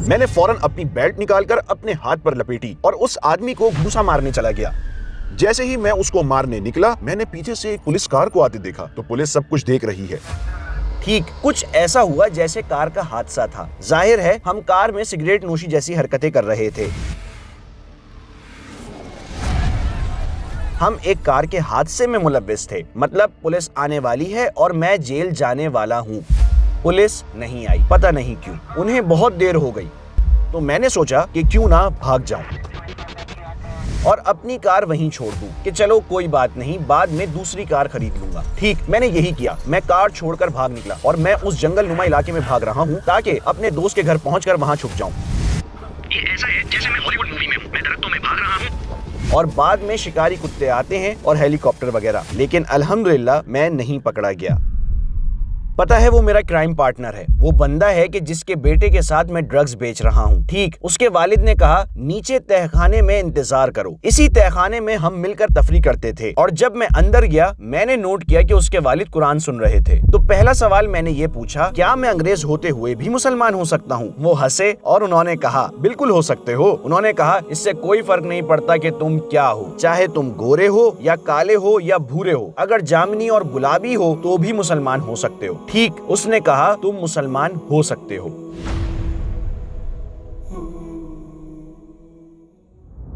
میں نے فوراً اپنی بیلٹ نکال کر اپنے ہاتھ پر لپیٹی اور اس آدمی کو گھوسا مارنے چلا گیا۔ جیسے ہی میں اس کو مارنے نکلا، میں نے پیچھے سے ایک پولیس کار کو آتے دیکھا تو پولیس سب کچھ دیکھ رہی ہے۔ ٹھیک کچھ ایسا ہوا جیسے کار کا حادثہ تھا۔ ظاہر ہے ہم کار میں سگریٹ نوشی جیسی حرکتیں کر رہے تھے۔ ہم ایک کار کے حادثے میں ملوث تھے، مطلب پولیس آنے والی ہے اور میں جیل جانے والا ہوں۔ پولیس نہیں آئی، پتہ نہیں کیوں، انہیں بہت دیر ہو گئی۔ تو میں نے سوچا کہ کیوں نہ بھاگ جاؤں اور اپنی کار وہیں چھوڑ دوں کہ چلو کوئی بات نہیں، بعد میں دوسری کار خرید لوں گا۔ ٹھیک میں نے یہی کیا، میں کار چھوڑ کر بھاگ نکلا اور میں اس جنگل نما علاقے میں بھاگ رہا ہوں تاکہ اپنے دوست کے گھر پہنچ کر وہاں چھپ جاؤں۔ یہ ایسا ہے جیسے میں ہالی ووڈ مووی میں ہوں، میں درختوں میں بھاگ رہا ہوں اور بعد میں شکاری کتے آتے ہیں اور ہیلی کاپٹر وغیرہ، لیکن الحمدللہ میں نہیں پکڑا گیا۔ پتہ ہے وہ میرا کرائم پارٹنر ہے، وہ بندہ ہے کہ جس کے بیٹے کے ساتھ میں ڈرگز بیچ رہا ہوں۔ ٹھیک اس کے والد نے کہا نیچے تہہ خانے میں انتظار کرو۔ اسی تہہ خانے میں ہم مل کر تفریح کرتے تھے اور جب میں اندر گیا میں نے نوٹ کیا کہ اس کے والد قرآن سن رہے تھے۔ تو پہلا سوال میں نے یہ پوچھا، کیا میں انگریز ہوتے ہوئے بھی مسلمان ہو سکتا ہوں؟ وہ ہنسے اور انہوں نے کہا بالکل ہو سکتے ہو۔ انہوں نے کہا اس سے کوئی فرق نہیں پڑتا کہ تم کیا ہو، چاہے تم گورے ہو یا کالے ہو یا بھورے ہو، اگر جامنی اور گلابی ہو تو بھی مسلمان ہو سکتے ہو۔ ٹھیک اس نے کہا تم مسلمان ہو سکتے ہو۔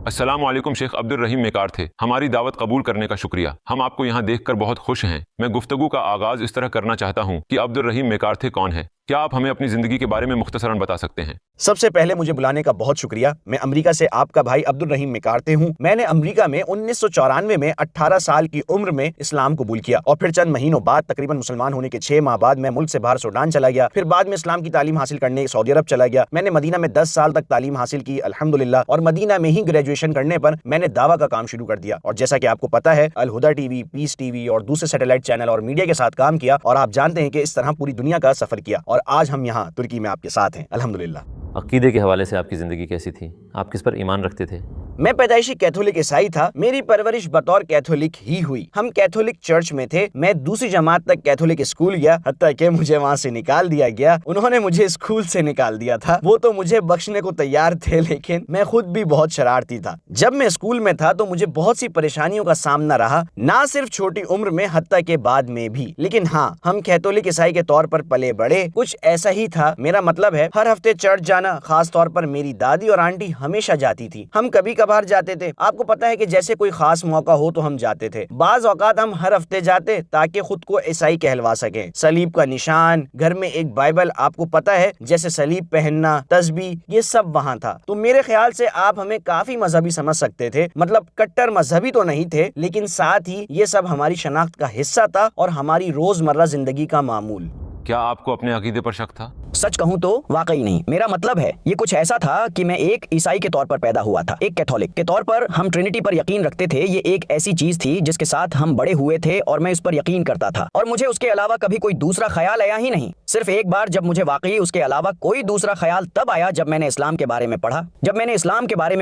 السلام علیکم، شیخ عبد الرحیم میکار تھے۔ ہماری دعوت قبول کرنے کا شکریہ۔ ہم آپ کو یہاں دیکھ کر بہت خوش ہیں۔ میں گفتگو کا آغاز اس طرح کرنا چاہتا ہوں کہ عبد الرحیم میکار تھے کون ہے؟ کیا آپ ہمیں اپنی زندگی کے بارے میں مختصراً بتا سکتے ہیں؟ سب سے پہلے مجھے بلانے کا بہت شکریہ۔ میں امریکہ سے آپ کا بھائی عبد الرحیم میکارتے ہوں۔ میں نے امریکہ میں 1994 میں 18 سال کی عمر میں اسلام قبول کیا اور پھر چند مہینوں بعد تقریباً مسلمان ہونے کے 6 ماہ بعد میں ملک سے باہر سوڈان چلا گیا۔ پھر بعد میں اسلام کی تعلیم حاصل کرنے سعودی عرب چلا گیا۔ میں نے مدینہ میں 10 سال تک تعلیم حاصل کی الحمدللہ، اور مدینہ میں ہی گریجویشن کرنے پر میں نے دعویٰ کا کام شروع کر دیا، اور جیسا کہ آپ کو پتا ہے الہدا ٹی وی، پیس ٹی وی اور دوسرے سیٹلائٹ چینل اور میڈیا کے ساتھ کام کیا، اور آپ جانتے ہیں کہ اس طرح پوری دنیا کا سفر کیا، اور آج ہم یہاں ترکی میں آپ کے ساتھ ہیں الحمدللہ۔ عقیدے کے حوالے سے آپ کی زندگی کیسی تھی؟ آپ کس پر ایمان رکھتے تھے؟ میں پیدائشی کیتھولک عیسائی تھا۔ میری پرورش بطور کیتھولک ہی ہوئی۔ ہم کیتھولک چرچ میں تھے۔ میں دوسری جماعت تک کیتھولک اسکول گیا، حتیٰ کہ مجھے وہاں سے نکال دیا گیا۔ انہوں نے مجھے اسکول سے نکال دیا تھا۔ وہ تو مجھے بخشنے کو تیار تھے، لیکن میں خود بھی بہت شرارتی تھا۔ جب میں اسکول میں تھا تو مجھے بہت سی پریشانیوں کا سامنا رہا، نہ صرف چھوٹی عمر میں حتیٰ کہ بعد میں بھی۔ لیکن ہاں، ہم کیتھولک عیسائی کے طور پر پلے بڑے، کچھ ایسا ہی تھا۔ میرا مطلب ہے ہر ہفتے چرچ جانا، خاص طور پر میری دادی اور آنٹی ہمیشہ جاتی تھی۔ ہم کبھی کبھار جاتے تھے، آپ کو پتا ہے کہ جیسے کوئی خاص موقع ہو تو ہم جاتے تھے۔ بعض اوقات ہم ہر ہفتے جاتے تاکہ خود کو عیسائی کہلوا سکیں۔ صلیب کا نشان، گھر میں ایک بائبل، آپ کو پتا ہے جیسے صلیب پہننا، تسبیح، یہ سب وہاں تھا۔ تو میرے خیال سے آپ ہمیں کافی مذہبی سمجھ سکتے تھے، مطلب کٹر مذہبی تو نہیں تھے، لیکن ساتھ ہی یہ سب ہماری شناخت کا حصہ تھا اور ہماری روزمرہ زندگی کا معمول۔ کیا آپ کو اپنے عقیدے پر شک تھا؟ سچ کہوں تو واقعی نہیں۔ میرا مطلب ہے یہ کچھ ایسا تھا کہ میں ایک عیسائی کے طور پر پیدا ہوا تھا، ایک کیتھولک کے طور پر ہم ٹرینٹی پر یقین رکھتے تھے۔ یہ ایک ایسی چیز تھی جس کے ساتھ ہم بڑے ہوئے تھے اور میں اس پر یقین کرتا تھا، اور مجھے اس کے علاوہ کبھی کوئی دوسرا خیال آیا ہی نہیں۔ صرف ایک بار جب مجھے واقعی اس کے علاوہ کوئی دوسرا خیال تب آیا جب میں نے اسلام کے بارے میں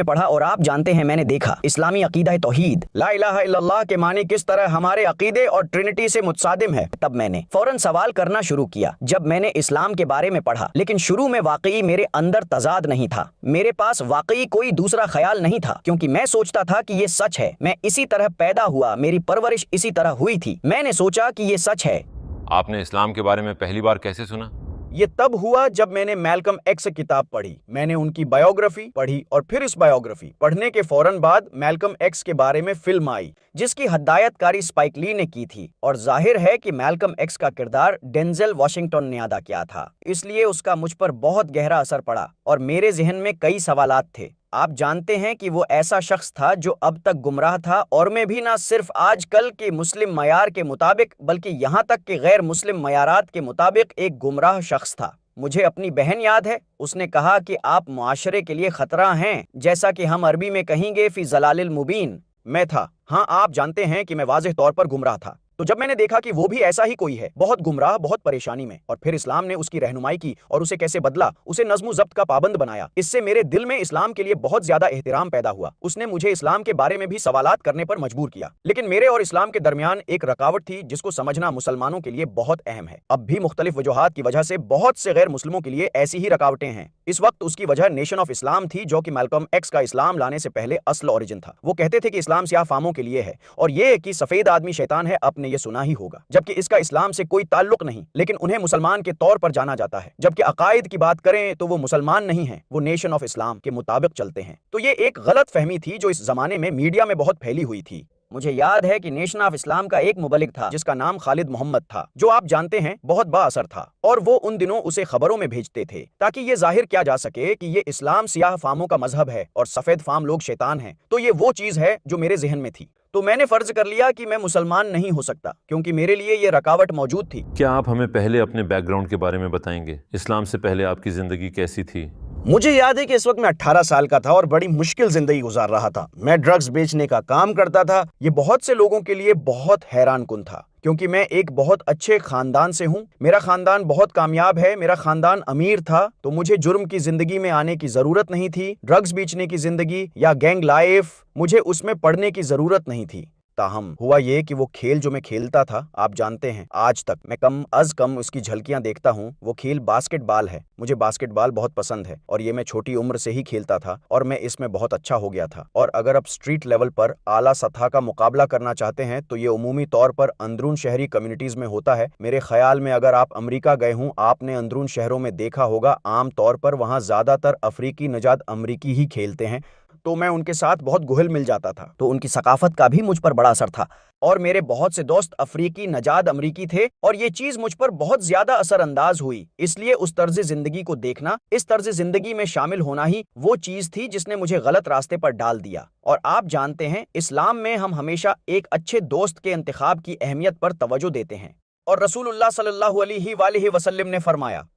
پڑھا۔ اور آپ جانتے ہیں میں نے دیکھا اسلامی عقیدہ توحید، لا الہ الا اللہ کے معنی کس طرح ہمارے عقیدے اور ٹرینٹی سے متصادم ہے، تب میں نے فوراً سوال کرنا شروع کیا جب میں نے اسلام کے بارے میں پڑھا۔ لیکن شروع میں واقعی میرے اندر تضاد نہیں تھا، میرے پاس واقعی کوئی دوسرا خیال نہیں تھا، کیونکہ میں سوچتا تھا کہ یہ سچ ہے، میں اسی طرح پیدا ہوا، میری پرورش اسی طرح ہوئی تھی، میں نے سوچا کہ یہ سچ ہے۔ آپ نے اسلام کے بارے میں پہلی بار کیسے سنا؟ یہ تب ہوا جب میں نے میلکم ایکس کتاب پڑھی۔ میں نے ان کی بایوگرافی پڑھی اور پھر اس بایوگرافی پڑھنے کے فوراً بعد میلکم ایکس کے بارے میں فلم آئی جس کی ہدایت کاری اسپائک لی نے کی تھی، اور ظاہر ہے کہ میلکم ایکس کا کردار ڈینزل واشنگٹن نے ادا کیا تھا، اس لیے اس کا مجھ پر بہت گہرا اثر پڑا اور میرے ذہن میں کئی سوالات تھے۔ آپ جانتے ہیں کہ وہ ایسا شخص تھا جو اب تک گمراہ تھا، اور میں بھی نہ صرف آج کل کے مسلم معیار کے مطابق بلکہ یہاں تک کہ غیر مسلم معیارات کے مطابق ایک گمراہ شخص تھا۔ مجھے اپنی بہن یاد ہے، اس نے کہا کہ آپ معاشرے کے لیے خطرہ ہیں، جیسا کہ ہم عربی میں کہیں گے فی ضلال المبین۔ میں تھا، ہاں آپ جانتے ہیں کہ میں واضح طور پر گمراہ تھا۔ तो जब मैंने देखा कि वो भी ऐसा ही कोई है, बहुत गुमराह, बहुत परेशानी में, और फिर इस्लाम ने उसकी रहनुमाई की और उसे कैसे बदला, उसे नज़्म ज़ब्त का पाबंद बनाया, इससे मेरे दिल में इस्लाम के लिए बहुत ज्यादा एहतराम पैदा हुआ। उसने मुझे इस्लाम के बारे में भी सवालात करने पर मजबूर किया। लेकिन मेरे और इस्लाम के दरमियान एक रकावट थी जिसको समझना मुसलमानों के लिए बहुत अहम है। अब भी मुख्तलिफ वजूहात की वजह से बहुत से गैर मुस्लिमों के लिए ऐसी ही रकावटें हैं। इस वक्त उसकी वजह नेशन ऑफ इस्लाम थी, जो कि मैल्कम एक्स का इस्लाम लाने से पहले असल ओरिजिन था। वो कहते थे कि इस्लाम सियाह फामों के लिए है, और ये कि सफेद आदमी शैतान है, आपने ये सुना ही होगा, जबकि इसका इस्लाम से कोई ताल्लुक नहीं, लेकिन उन्हें मुसलमान के तौर पर जाना जाता है। जबकि अकायद की बात करें तो वो मुसलमान नहीं है, वो नेशन ऑफ इस्लाम के मुताबिक चलते हैं। तो ये एक गलत फहमी थी जो इस जमाने में मीडिया में बहुत फैली हुई थी। मुझे याद है कि नेशन ऑफ इस्लाम का एक मुबलिग था जिसका नाम खालिद मोहम्मद था, जो आप जानते हैं बहुत बाअसर था, और वो उन दिनों उसे खबरों में भेजते थे ताकि ये जाहिर किया जा सके कि ये इस्लाम सियाह फामों का मजहब है और सफेद फाम लोग शैतान हैं। तो ये वो चीज है जो मेरे जहन में थी। तो मैंने फर्ज कर लिया कि मैं मुसलमान नहीं हो सकता, क्योंकि मेरे लिए ये रकावट मौजूद थी। क्या आप हमें पहले अपने बैकग्राउंड के बारे में बताएंगे? इस्लाम से पहले आपकी ज़िंदगी कैसी थी? मुझे याद है कि इस वक्त मैं 18 साल का था और बड़ी मुश्किल जिंदगी गुजार रहा था। मैं ड्रग्स बेचने का काम करता था। ये बहुत से लोगों के लिए बहुत हैरान कुन था, क्योंकि मैं एक बहुत अच्छे खानदान से हूँ। मेरा खानदान बहुत कामयाब है, मेरा खानदान अमीर था, तो मुझे जुर्म की जिंदगी में आने की जरूरत नहीं थी। ड्रग्स बेचने की जिंदगी या गैंग लाइफ, मुझे उसमें पड़ने की जरूरत नहीं थी। ताहम हुआ ये कि वो खेल जो मैं खेलता था, आप जानते हैं आज तक मैं कम अज कम उसकी झलकियां देखता हूँ। वो खेल बास्केटबॉल है। मुझे बास्केटबॉल बहुत पसंद है और ये मैं छोटी उम्र से ही खेलता था और मैं इसमें बहुत अच्छा हो गया था। और अगर आप स्ट्रीट लेवल पर आला सतह का मुकाबला करना चाहते हैं तो ये उमूमी तौर पर अंदरून शहरी कम्युनिटीज में होता है। मेरे ख्याल में अगर आप अमरीका गए हों, आपने अंदरून शहरों में देखा होगा, आम तौर पर वहाँ ज्यादातर अफ्रीकी नजाद अमरीकी ही खेलते हैं। तो मैं उनके साथ बहुत घुल मिल जाता था, तो उनकी सकाफत का भी मुझ पर बड़ा असर था। और मेरे बहुत से दोस्त अफ्रीकी नजाद अमरीकी थे और ये चीज मुझ पर बहुत ज्यादा असरअंदाज हुई। इसलिए उस तर्ज जिंदगी को देखना, इस तर्ज जिंदगी में शामिल होना ही वो चीज थी जिसने मुझे गलत रास्ते पर डाल दिया। और आप जानते हैं, इस्लाम में हम हमेशा एक अच्छे दोस्त के इंतखाब की अहमियत पर तवज्जो देते हैं। और रसूलुल्लाह सल्लल्लाहु अलैहि वसल्लम ने फरमाया,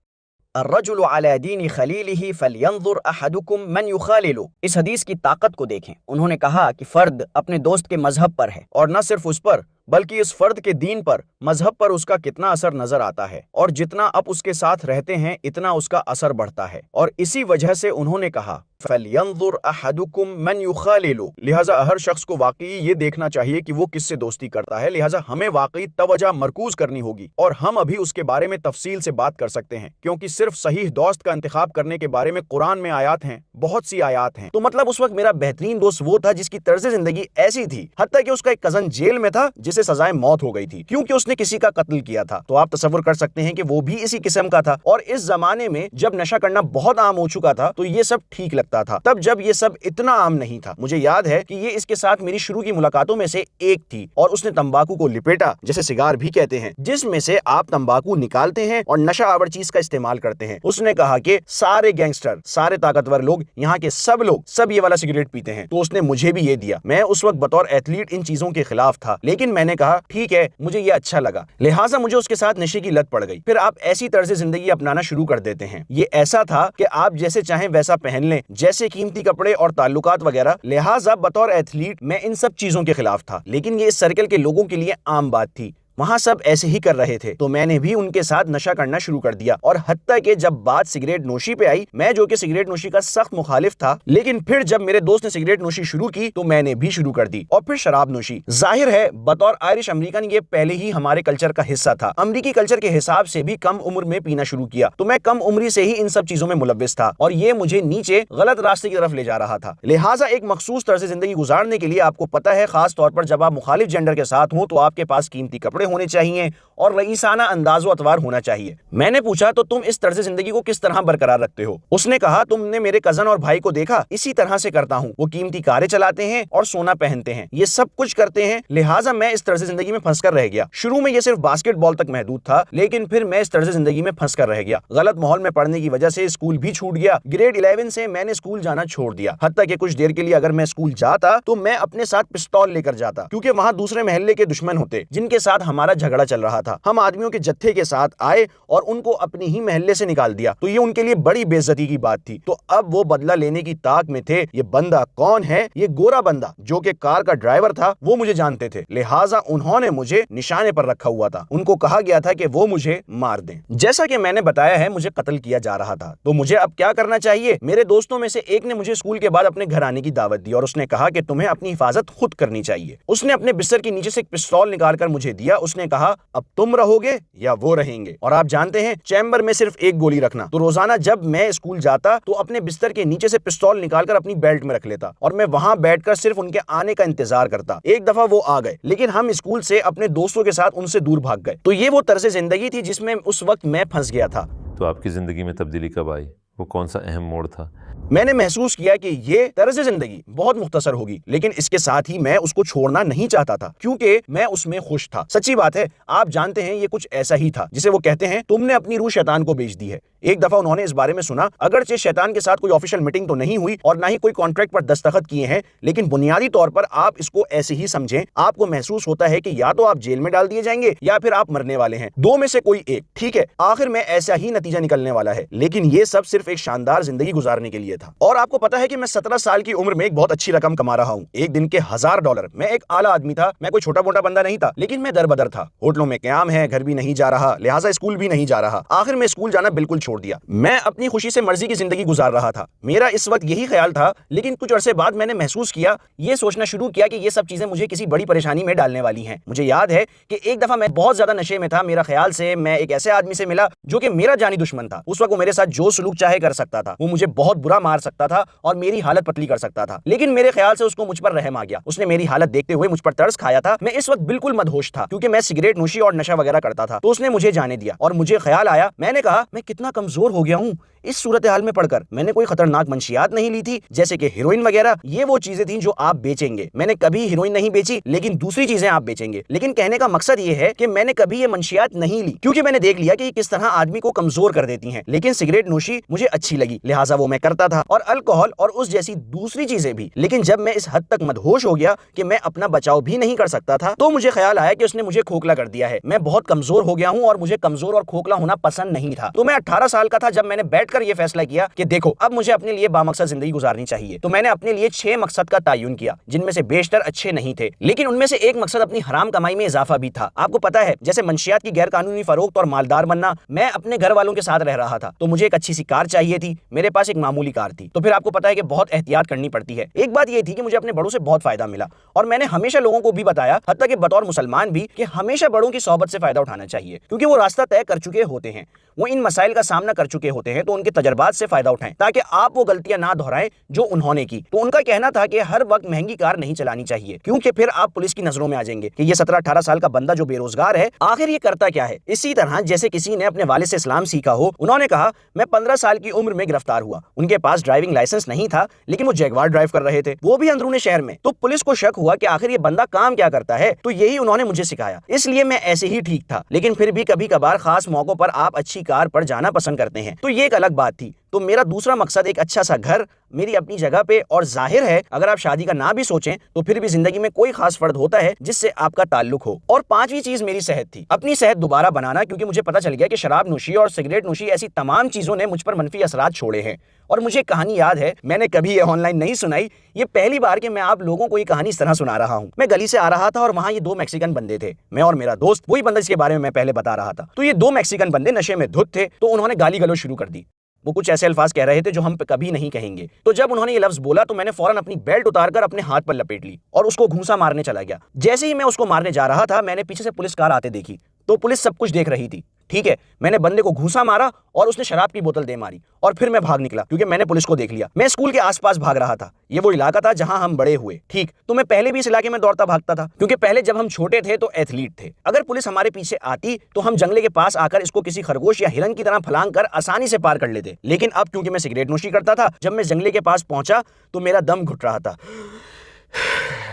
अर्रजुलु अला दीनी खलीलिही फलयंजुर अहदुकुम मन युखालिलु। इस हदीस की ताकत को देखें। उन्होंने कहा कि फर्द अपने दोस्त के मजहब पर है, और न सिर्फ उस पर बल्कि इस फर्द के दीन पर, मजहब पर उसका कितना असर नजर आता है, और जितना आप उसके साथ रहते हैं इतना उसका असर बढ़ता है। और इसी वजह से उन्होंने कहा फलयंजुर अहदुकुम मन युखालिलु, लिहाजा हर शख्स को वाकई ये देखना चाहिए कि वो किससे दोस्ती करता है। लिहाजा हमें वाकई तवज्जो मरकूज करनी होगी, और हम अभी उसके बारे में तफसील से बात कर सकते हैं, क्योंकि सिर्फ सही दोस्त का इंतखाब करने के बारे में कुरान में आयात हैं, बहुत सी आयात हैं। तो मतलब उस वक्त मेरा बेहतरीन दोस्त वो था जिसकी तर्ज जिंदगी ऐसी थी, हत्ता कि उसका एक कजन जेल में था जिसे सजाए मौत हो गई थी क्योंकि उसने किसी का कत्ल किया था। तो आप तसव्वुर कर सकते हैं कि वो भी इसी किस्म का था। और इस जमाने में जब नशा करना बहुत आम हो चुका था तो ये सब ठीक लगता था, तब जब ये सब इतना आम नहीं था। मुझे याद है कि ये इसके साथ मेरी शुरू की मुलाकातों में से एक थी, और उसने तंबाकू को लिपेटा, जैसे सिगार भी कहते हैं, जिसमें से आप तंबाकू निकालते हैं और नशा आवर चीज का इस्तेमाल करते हैं। उसने कहा कि सारे गैंगस्टर, सारे ताकतवर लोग, यहाँ के सब लोग सब ये वाला सिगरेट पीते हैं। तो उसने मुझे भी ये दिया। मैं उस वक्त बतौर एथलीट इन चीजों के खिलाफ था, लेकिन मैंने कहा ठीक है, मुझे ये अच्छा लगा, लिहाजा मुझे उसके साथ नशे की लत पड़ गई। फिर आप ऐसी तर्ज जिंदगी अपनाना शुरू कर देते हैं। ये ऐसा था कि आप जैसे चाहें वैसा पहन लें, जैसे कीमती कपड़े और ताल्लुकात वगैरह। लिहाजा बतौर एथलीट मैं इन सब चीजों के खिलाफ था, लेकिन ये इस सर्कल के लोगों के लिए आम बात थी। वहाँ सब ऐसे ही कर रहे थे, तो मैंने भी उनके साथ नशा करना शुरू कर दिया। और हत्ता कि जब बात सिगरेट नोशी पे आई, मैं जो कि सिगरेट नोशी का सख्त मुखालिफ था, लेकिन फिर जब मेरे दोस्त ने सिगरेट नोशी शुरू की तो मैंने भी शुरू कर दी। और फिर शराब नोशी। जाहिर है बतौर आयरिश अमेरिकन ये पहले ही हमारे कल्चर का हिस्सा था। अमरीकी कल्चर के हिसाब से भी कम उम्र में पीना शुरू किया, तो मैं कम उम्री से ही इन सब चीजों में मुलव्विस था, और ये मुझे नीचे गलत रास्ते की तरफ ले जा रहा था। लिहाजा एक मखसूस तरह से जिंदगी गुजारने के लिए आपको पता है, खास तौर पर जब आप मुखालिफ जेंडर के साथ हो, तो आपके पास कीमती कपड़े होने चाहिए और रईसाना अंदाजो अतवार होना चाहिए। मैंने पूछा तो तुम इस तर्ज जिंदगी को किस तरह बरकरार रखते हो? उसने कहा तुमने मेरे कजन और भाई को देखा, इसी तरह से करता हूँ। वो कीमती कारें चलाते हैं और सोना पहनते हैं, ये सब कुछ करते हैं। लिहाजा मैं इस तर्ज जिंदगी में फंस कर रह गया। शुरू में ये सिर्फ बास्केटबॉल तक महदूद था, लेकिन फिर मैं इस तर्ज जिंदगी में फंस कर रह गया। गलत माहौल में पढ़ने की वजह से स्कूल भी छूट गया। ग्रेड 11 से मैंने स्कूल जाना छोड़ दिया, हत्ता कि कुछ देर के लिए अगर मैं स्कूल जाता तो मैं अपने साथ पिस्तौल लेकर जाता, क्योंकि वहाँ दूसरे महल्ले के दुश्मन होते जिनके साथ हमारा झगड़ा चल रहा था। हम आदमियों के जत्थे के साथ आए और उनको अपनी ही महल्ले से निकाल दिया, तो ये उनके लिए बड़ी बेइज्जती की बात थी। तो अब वो बदला लेने की ताक में थे। ये बंदा कौन है? ये गोरा बंदा जो कि कार का ड्राइवर था, वो मुझे जानते थे, लिहाजा उन्होंने मुझे निशाने पर रखा हुआ था। उनको कहा गया था कि वो मुझे मार दें। जैसा कि मैंने बताया है, मुझे कत्ल किया जा रहा था, तो मुझे अब क्या करना चाहिए? मेरे दोस्तों में से एक ने मुझे स्कूल के बाद अपने घर आने की दावत दी और उसने कहा कि तुम्हें अपनी हिफाजत खुद करनी चाहिए। उसने अपने बिस्तर के नीचे से एक पिस्तौल निकालकर मुझे दिया। उसने कहा, अब तुम रहोगे या वो रहेंगे, और आप जानते हैं चैम्बर में सिर्फ एक गोली रखना। तो रोजाना जब मैं स्कूल जाता तो अपने बिस्तर के नीचे से पिस्तौल निकालकर अपनी बेल्ट में रख लेता और मैं वहां बैठकर सिर्फ उनके आने का इंतजार करता। एक दफा वो आ गए, लेकिन हम स्कूल से अपने दोस्तों के साथ उनसे दूर भाग गए। तो ये वो तर्ज जिंदगी थी जिसमें उस वक्त मैं फंस गया था। तो आपकी ज़िंदगी में तब्दीली कब आई? वो कौन सा अहम मोड़ था? मैंने महसूस किया कि ये तर्ज जिंदगी बहुत मुख्तसर होगी, लेकिन इसके साथ ही मैं उसको छोड़ना नहीं चाहता था क्योंकि मैं उसमें खुश था। सच्ची बात है, आप जानते हैं ये कुछ ऐसा ही था जिसे वो कहते हैं तुमने अपनी रूह शैतान को बेच दी है। एक दफा उन्होंने इस बारे में सुना, अगरचे शैतान के साथ कोई ऑफिशियल मीटिंग तो नहीं हुई और ना ही कोई कॉन्ट्रैक्ट पर दस्तखत किए हैं, लेकिन बुनियादी तौर पर आप इसको ऐसे ही समझें। आपको महसूस होता है कि या तो आप जेल में डाल दिए जाएंगे या फिर आप मरने वाले हैं, दो में से कोई एक। ठीक है, आखिर में ऐसा ही नतीजा निकलने वाला है, लेकिन ये सब सिर्फ एक शानदार जिंदगी गुजारने के लिए था। और आपको पता है कि मैं 17 साल की उम्र में एक बहुत अच्छी रकम कमा रहा हूँ, एक दिन के $1000। मैं एक आला आदमी था, मैं कोई छोटा मोटा बंदा नहीं था, लेकिन मैं दरबदर था। होटलों में क़याम है, घर भी नहीं जा रहा, लिहाजा स्कूल भी नहीं जा रहा। आखिर में स्कूल जाना बिल्कुल छोड़ दिया। मैं अपनी खुशी से मर्जी की जिंदगी गुजार रहा था। मेरा इस वक्त यही ख्याल था, लेकिन कुछ अरसे बाद मैंने महसूस किया, ये सोचना शुरू किया कि ये सब चीजें मुझे किसी बड़ी परेशानी में डालने वाली हैं। मुझे याद है कि एक दफा मैं बहुत ज्यादा नशे में था। मेरा ख्याल से मैं एक ऐसे आदमी से मिला जो कि मेरा जानी दुश्मन था। उस वक्त वो मेरे साथ जो सलूक चाहे कर सकता था। वो मुझे बहुत बुरा मार सकता था और मेरी हालत पतली कर सकता था, लेकिन मेरे ख्याल से उसको मुझ पर रहम आ गया। उसने मेरी हालत देखते हुए मुझ पर तरस खाया था। मैं इस वक्त बिल्कुल मदहोश था क्योंकि मैं सिगरेट नोशी और नशा वगैरह करता था। तो उसने मुझे जाने दिया और मुझे ख्याल आया, मैंने कहा मैं कितना कमजोर हो गया हूँ इस सूरत हाल में पढ़कर। मैंने कोई खतरनाक मंशियात नहीं ली थी जैसे कि हीरोइन वगैरह। ये वो चीजें थी जो आप बेचेंगे। मैंने कभी हीरोइन नहीं बेची, लेकिन दूसरी चीजें आप बेचेंगे। लेकिन कहने का मकसद ये है कि मैंने कभी ये मंशियात नहीं ली क्योंकि मैंने देख लिया कि ये किस तरह आदमी को कमजोर कर देती हैं। लेकिन सिगरेट नोशी मुझे अच्छी लगी, लिहाजा वो मैं करता था, और अल्कोहल और उस जैसी दूसरी चीजें भी। लेकिन जब मैं इस हद तक मदहोश हो गया कि मैं अपना बचाव भी नहीं कर सकता था, तो मुझे ख्याल आया कि उसने मुझे खोखला कर दिया है। मैं बहुत कमजोर हो गया हूँ और मुझे कमजोर और खोखला होना पसंद नहीं था। तो मैं 18 साल का था जब मैंने बैठकर यह फैसला किया कि देखो अब मुझे अपने लिए बामकसद जिंदगी गुजारनी चाहिए। तो मैंने अपने लिए 6 मकसद का तयन किया, जिनमें से बेशतर अच्छे नहीं थे, लेकिन उनमें से एक मकसद अपनी हराम कमाई में इजाफा भी था। आपको पता है, जैसे मंशियात की गैर कानूनी फरोख्त और मालदार बनना। मैं अपने घर वालों के साथ रह रहा था, तो मुझे एक अच्छी सी कार चाहिए थी। मेरे पास एक मामूली कार थी, तो फिर आपको पता है कि बहुत एहतियात करनी पड़ती है। एक बात यह थी कि मुझे अपने बड़ों से बहुत फायदा मिला, और मैंने हमेशा लोगों को भी बताया, हत्ता कि बतौर मुसलमान भी, कि हमेशा बड़ों की सोहबत से फायदा उठाना चाहिए, क्योंकि वो रास्ता तय कर चुके होते हैं, वो इन मसाइल का सामना कर चुके होते हैं। तो उनके तजर्बात से फायदा उठाएं ताकि आप वो गलतियां ना दोहराएं जो उन्होंने की। तो उनका कहना था कि हर वक्त महंगी कार नहीं चलानी चाहिए, क्योंकि फिर आप पुलिस की नजरों में आ जाएंगे कि ये 17-18 साल का बंदा जो बेरोजगार है, आखिर ये करता क्या है। इसी तरह जैसे किसी ने अपने वालिद से इस्लाम सीखा हो। उन्होंने कहा, मैं 15 साल की उम्र में गिरफ्तार हुआ। उनके पास ड्राइविंग लाइसेंस नहीं था, लेकिन वो जैगवार ड्राइव कर रहे थे, वो भी अंदरूनी शहर में। तो पुलिस को शक हुआ कि आखिर ये बंदा काम क्या करता है, तो यही उन्होंने मुझे सिखाया। इसलिए मैं ऐसे ही ठीक था, लेकिन फिर भी कभी कभार खास मौकों पर आप अच्छी कार पर जाना पसंद करते हैं, तो ये एक अलग बात थी। तो मेरा दूसरा मकसद एक अच्छा सा घर, मेरी अपनी जगह पे। और जाहिर है अगर आप शादी का ना भी सोचें तो फिर भी जिंदगी में कोई खास फर्द होता है जिससे आपका ताल्लुक हो। और 5वीं चीज मेरी सेहत थी, अपनी सेहत दोबारा बनाना, क्योंकि मुझे पता चल गया कि शराब नोशी और सिगरेट नोशी ऐसी तमाम चीजों ने मुझ पर मनफी असरात छोड़े हैं। और मुझे कहानी याद है, मैंने कभी ये ऑनलाइन नहीं सुनाई, ये पहली बार कि मैं आप लोगों को ये कहानी इस तरह सुना रहा हूँ। मैं गली से आ रहा था और वहाँ ये 2 मैक्सिकन बंदे थे, मैं और मेरा दोस्त, वही बंदा जिसके बारे में मैं पहले बता रहा था। तो ये 2 मैक्सिकन बंदे नशे में धुत थे, तो उन्होंने गाली गलौज शुरू कर दी। वो कुछ ऐसे अल्फाज कह रहे थे जो हम कभी नहीं कहेंगे। तो जब उन्होंने ये लफ्ज बोला तो मैंने फौरन अपनी बेल्ट उतारकर अपने हाथ पर लपेट ली और उसको घूंसा मारने चला गया। जैसे ही मैं उसको मारने जा रहा था, मैंने पीछे से पुलिस कार आते देखी। तो पुलिस सब कुछ देख रही थी, ठीक है। मैंने बंदे को घूंसा मारा और उसने शराब की बोतल दे मारी, और फिर मैं भाग निकला क्योंकि मैंने पुलिस को देख लिया। मैं स्कूल के आसपास भाग रहा था, ये वो इलाका था जहां हम बड़े हुए, ठीक। तो मैं पहले भी इस इलाके में दौड़ता भागता था, क्योंकि पहले जब हम छोटे थे तो एथलीट थे। अगर पुलिस हमारे पीछे आती तो हम जंगले के पास आकर इसको किसी खरगोश या हिरन की तरह फलांग कर आसानी से पार कर लेते। लेकिन अब क्योंकि मैं सिगरेट नोशी करता था, जब मैं जंगले के पास पहुंचा तो मेरा दम घुट रहा था,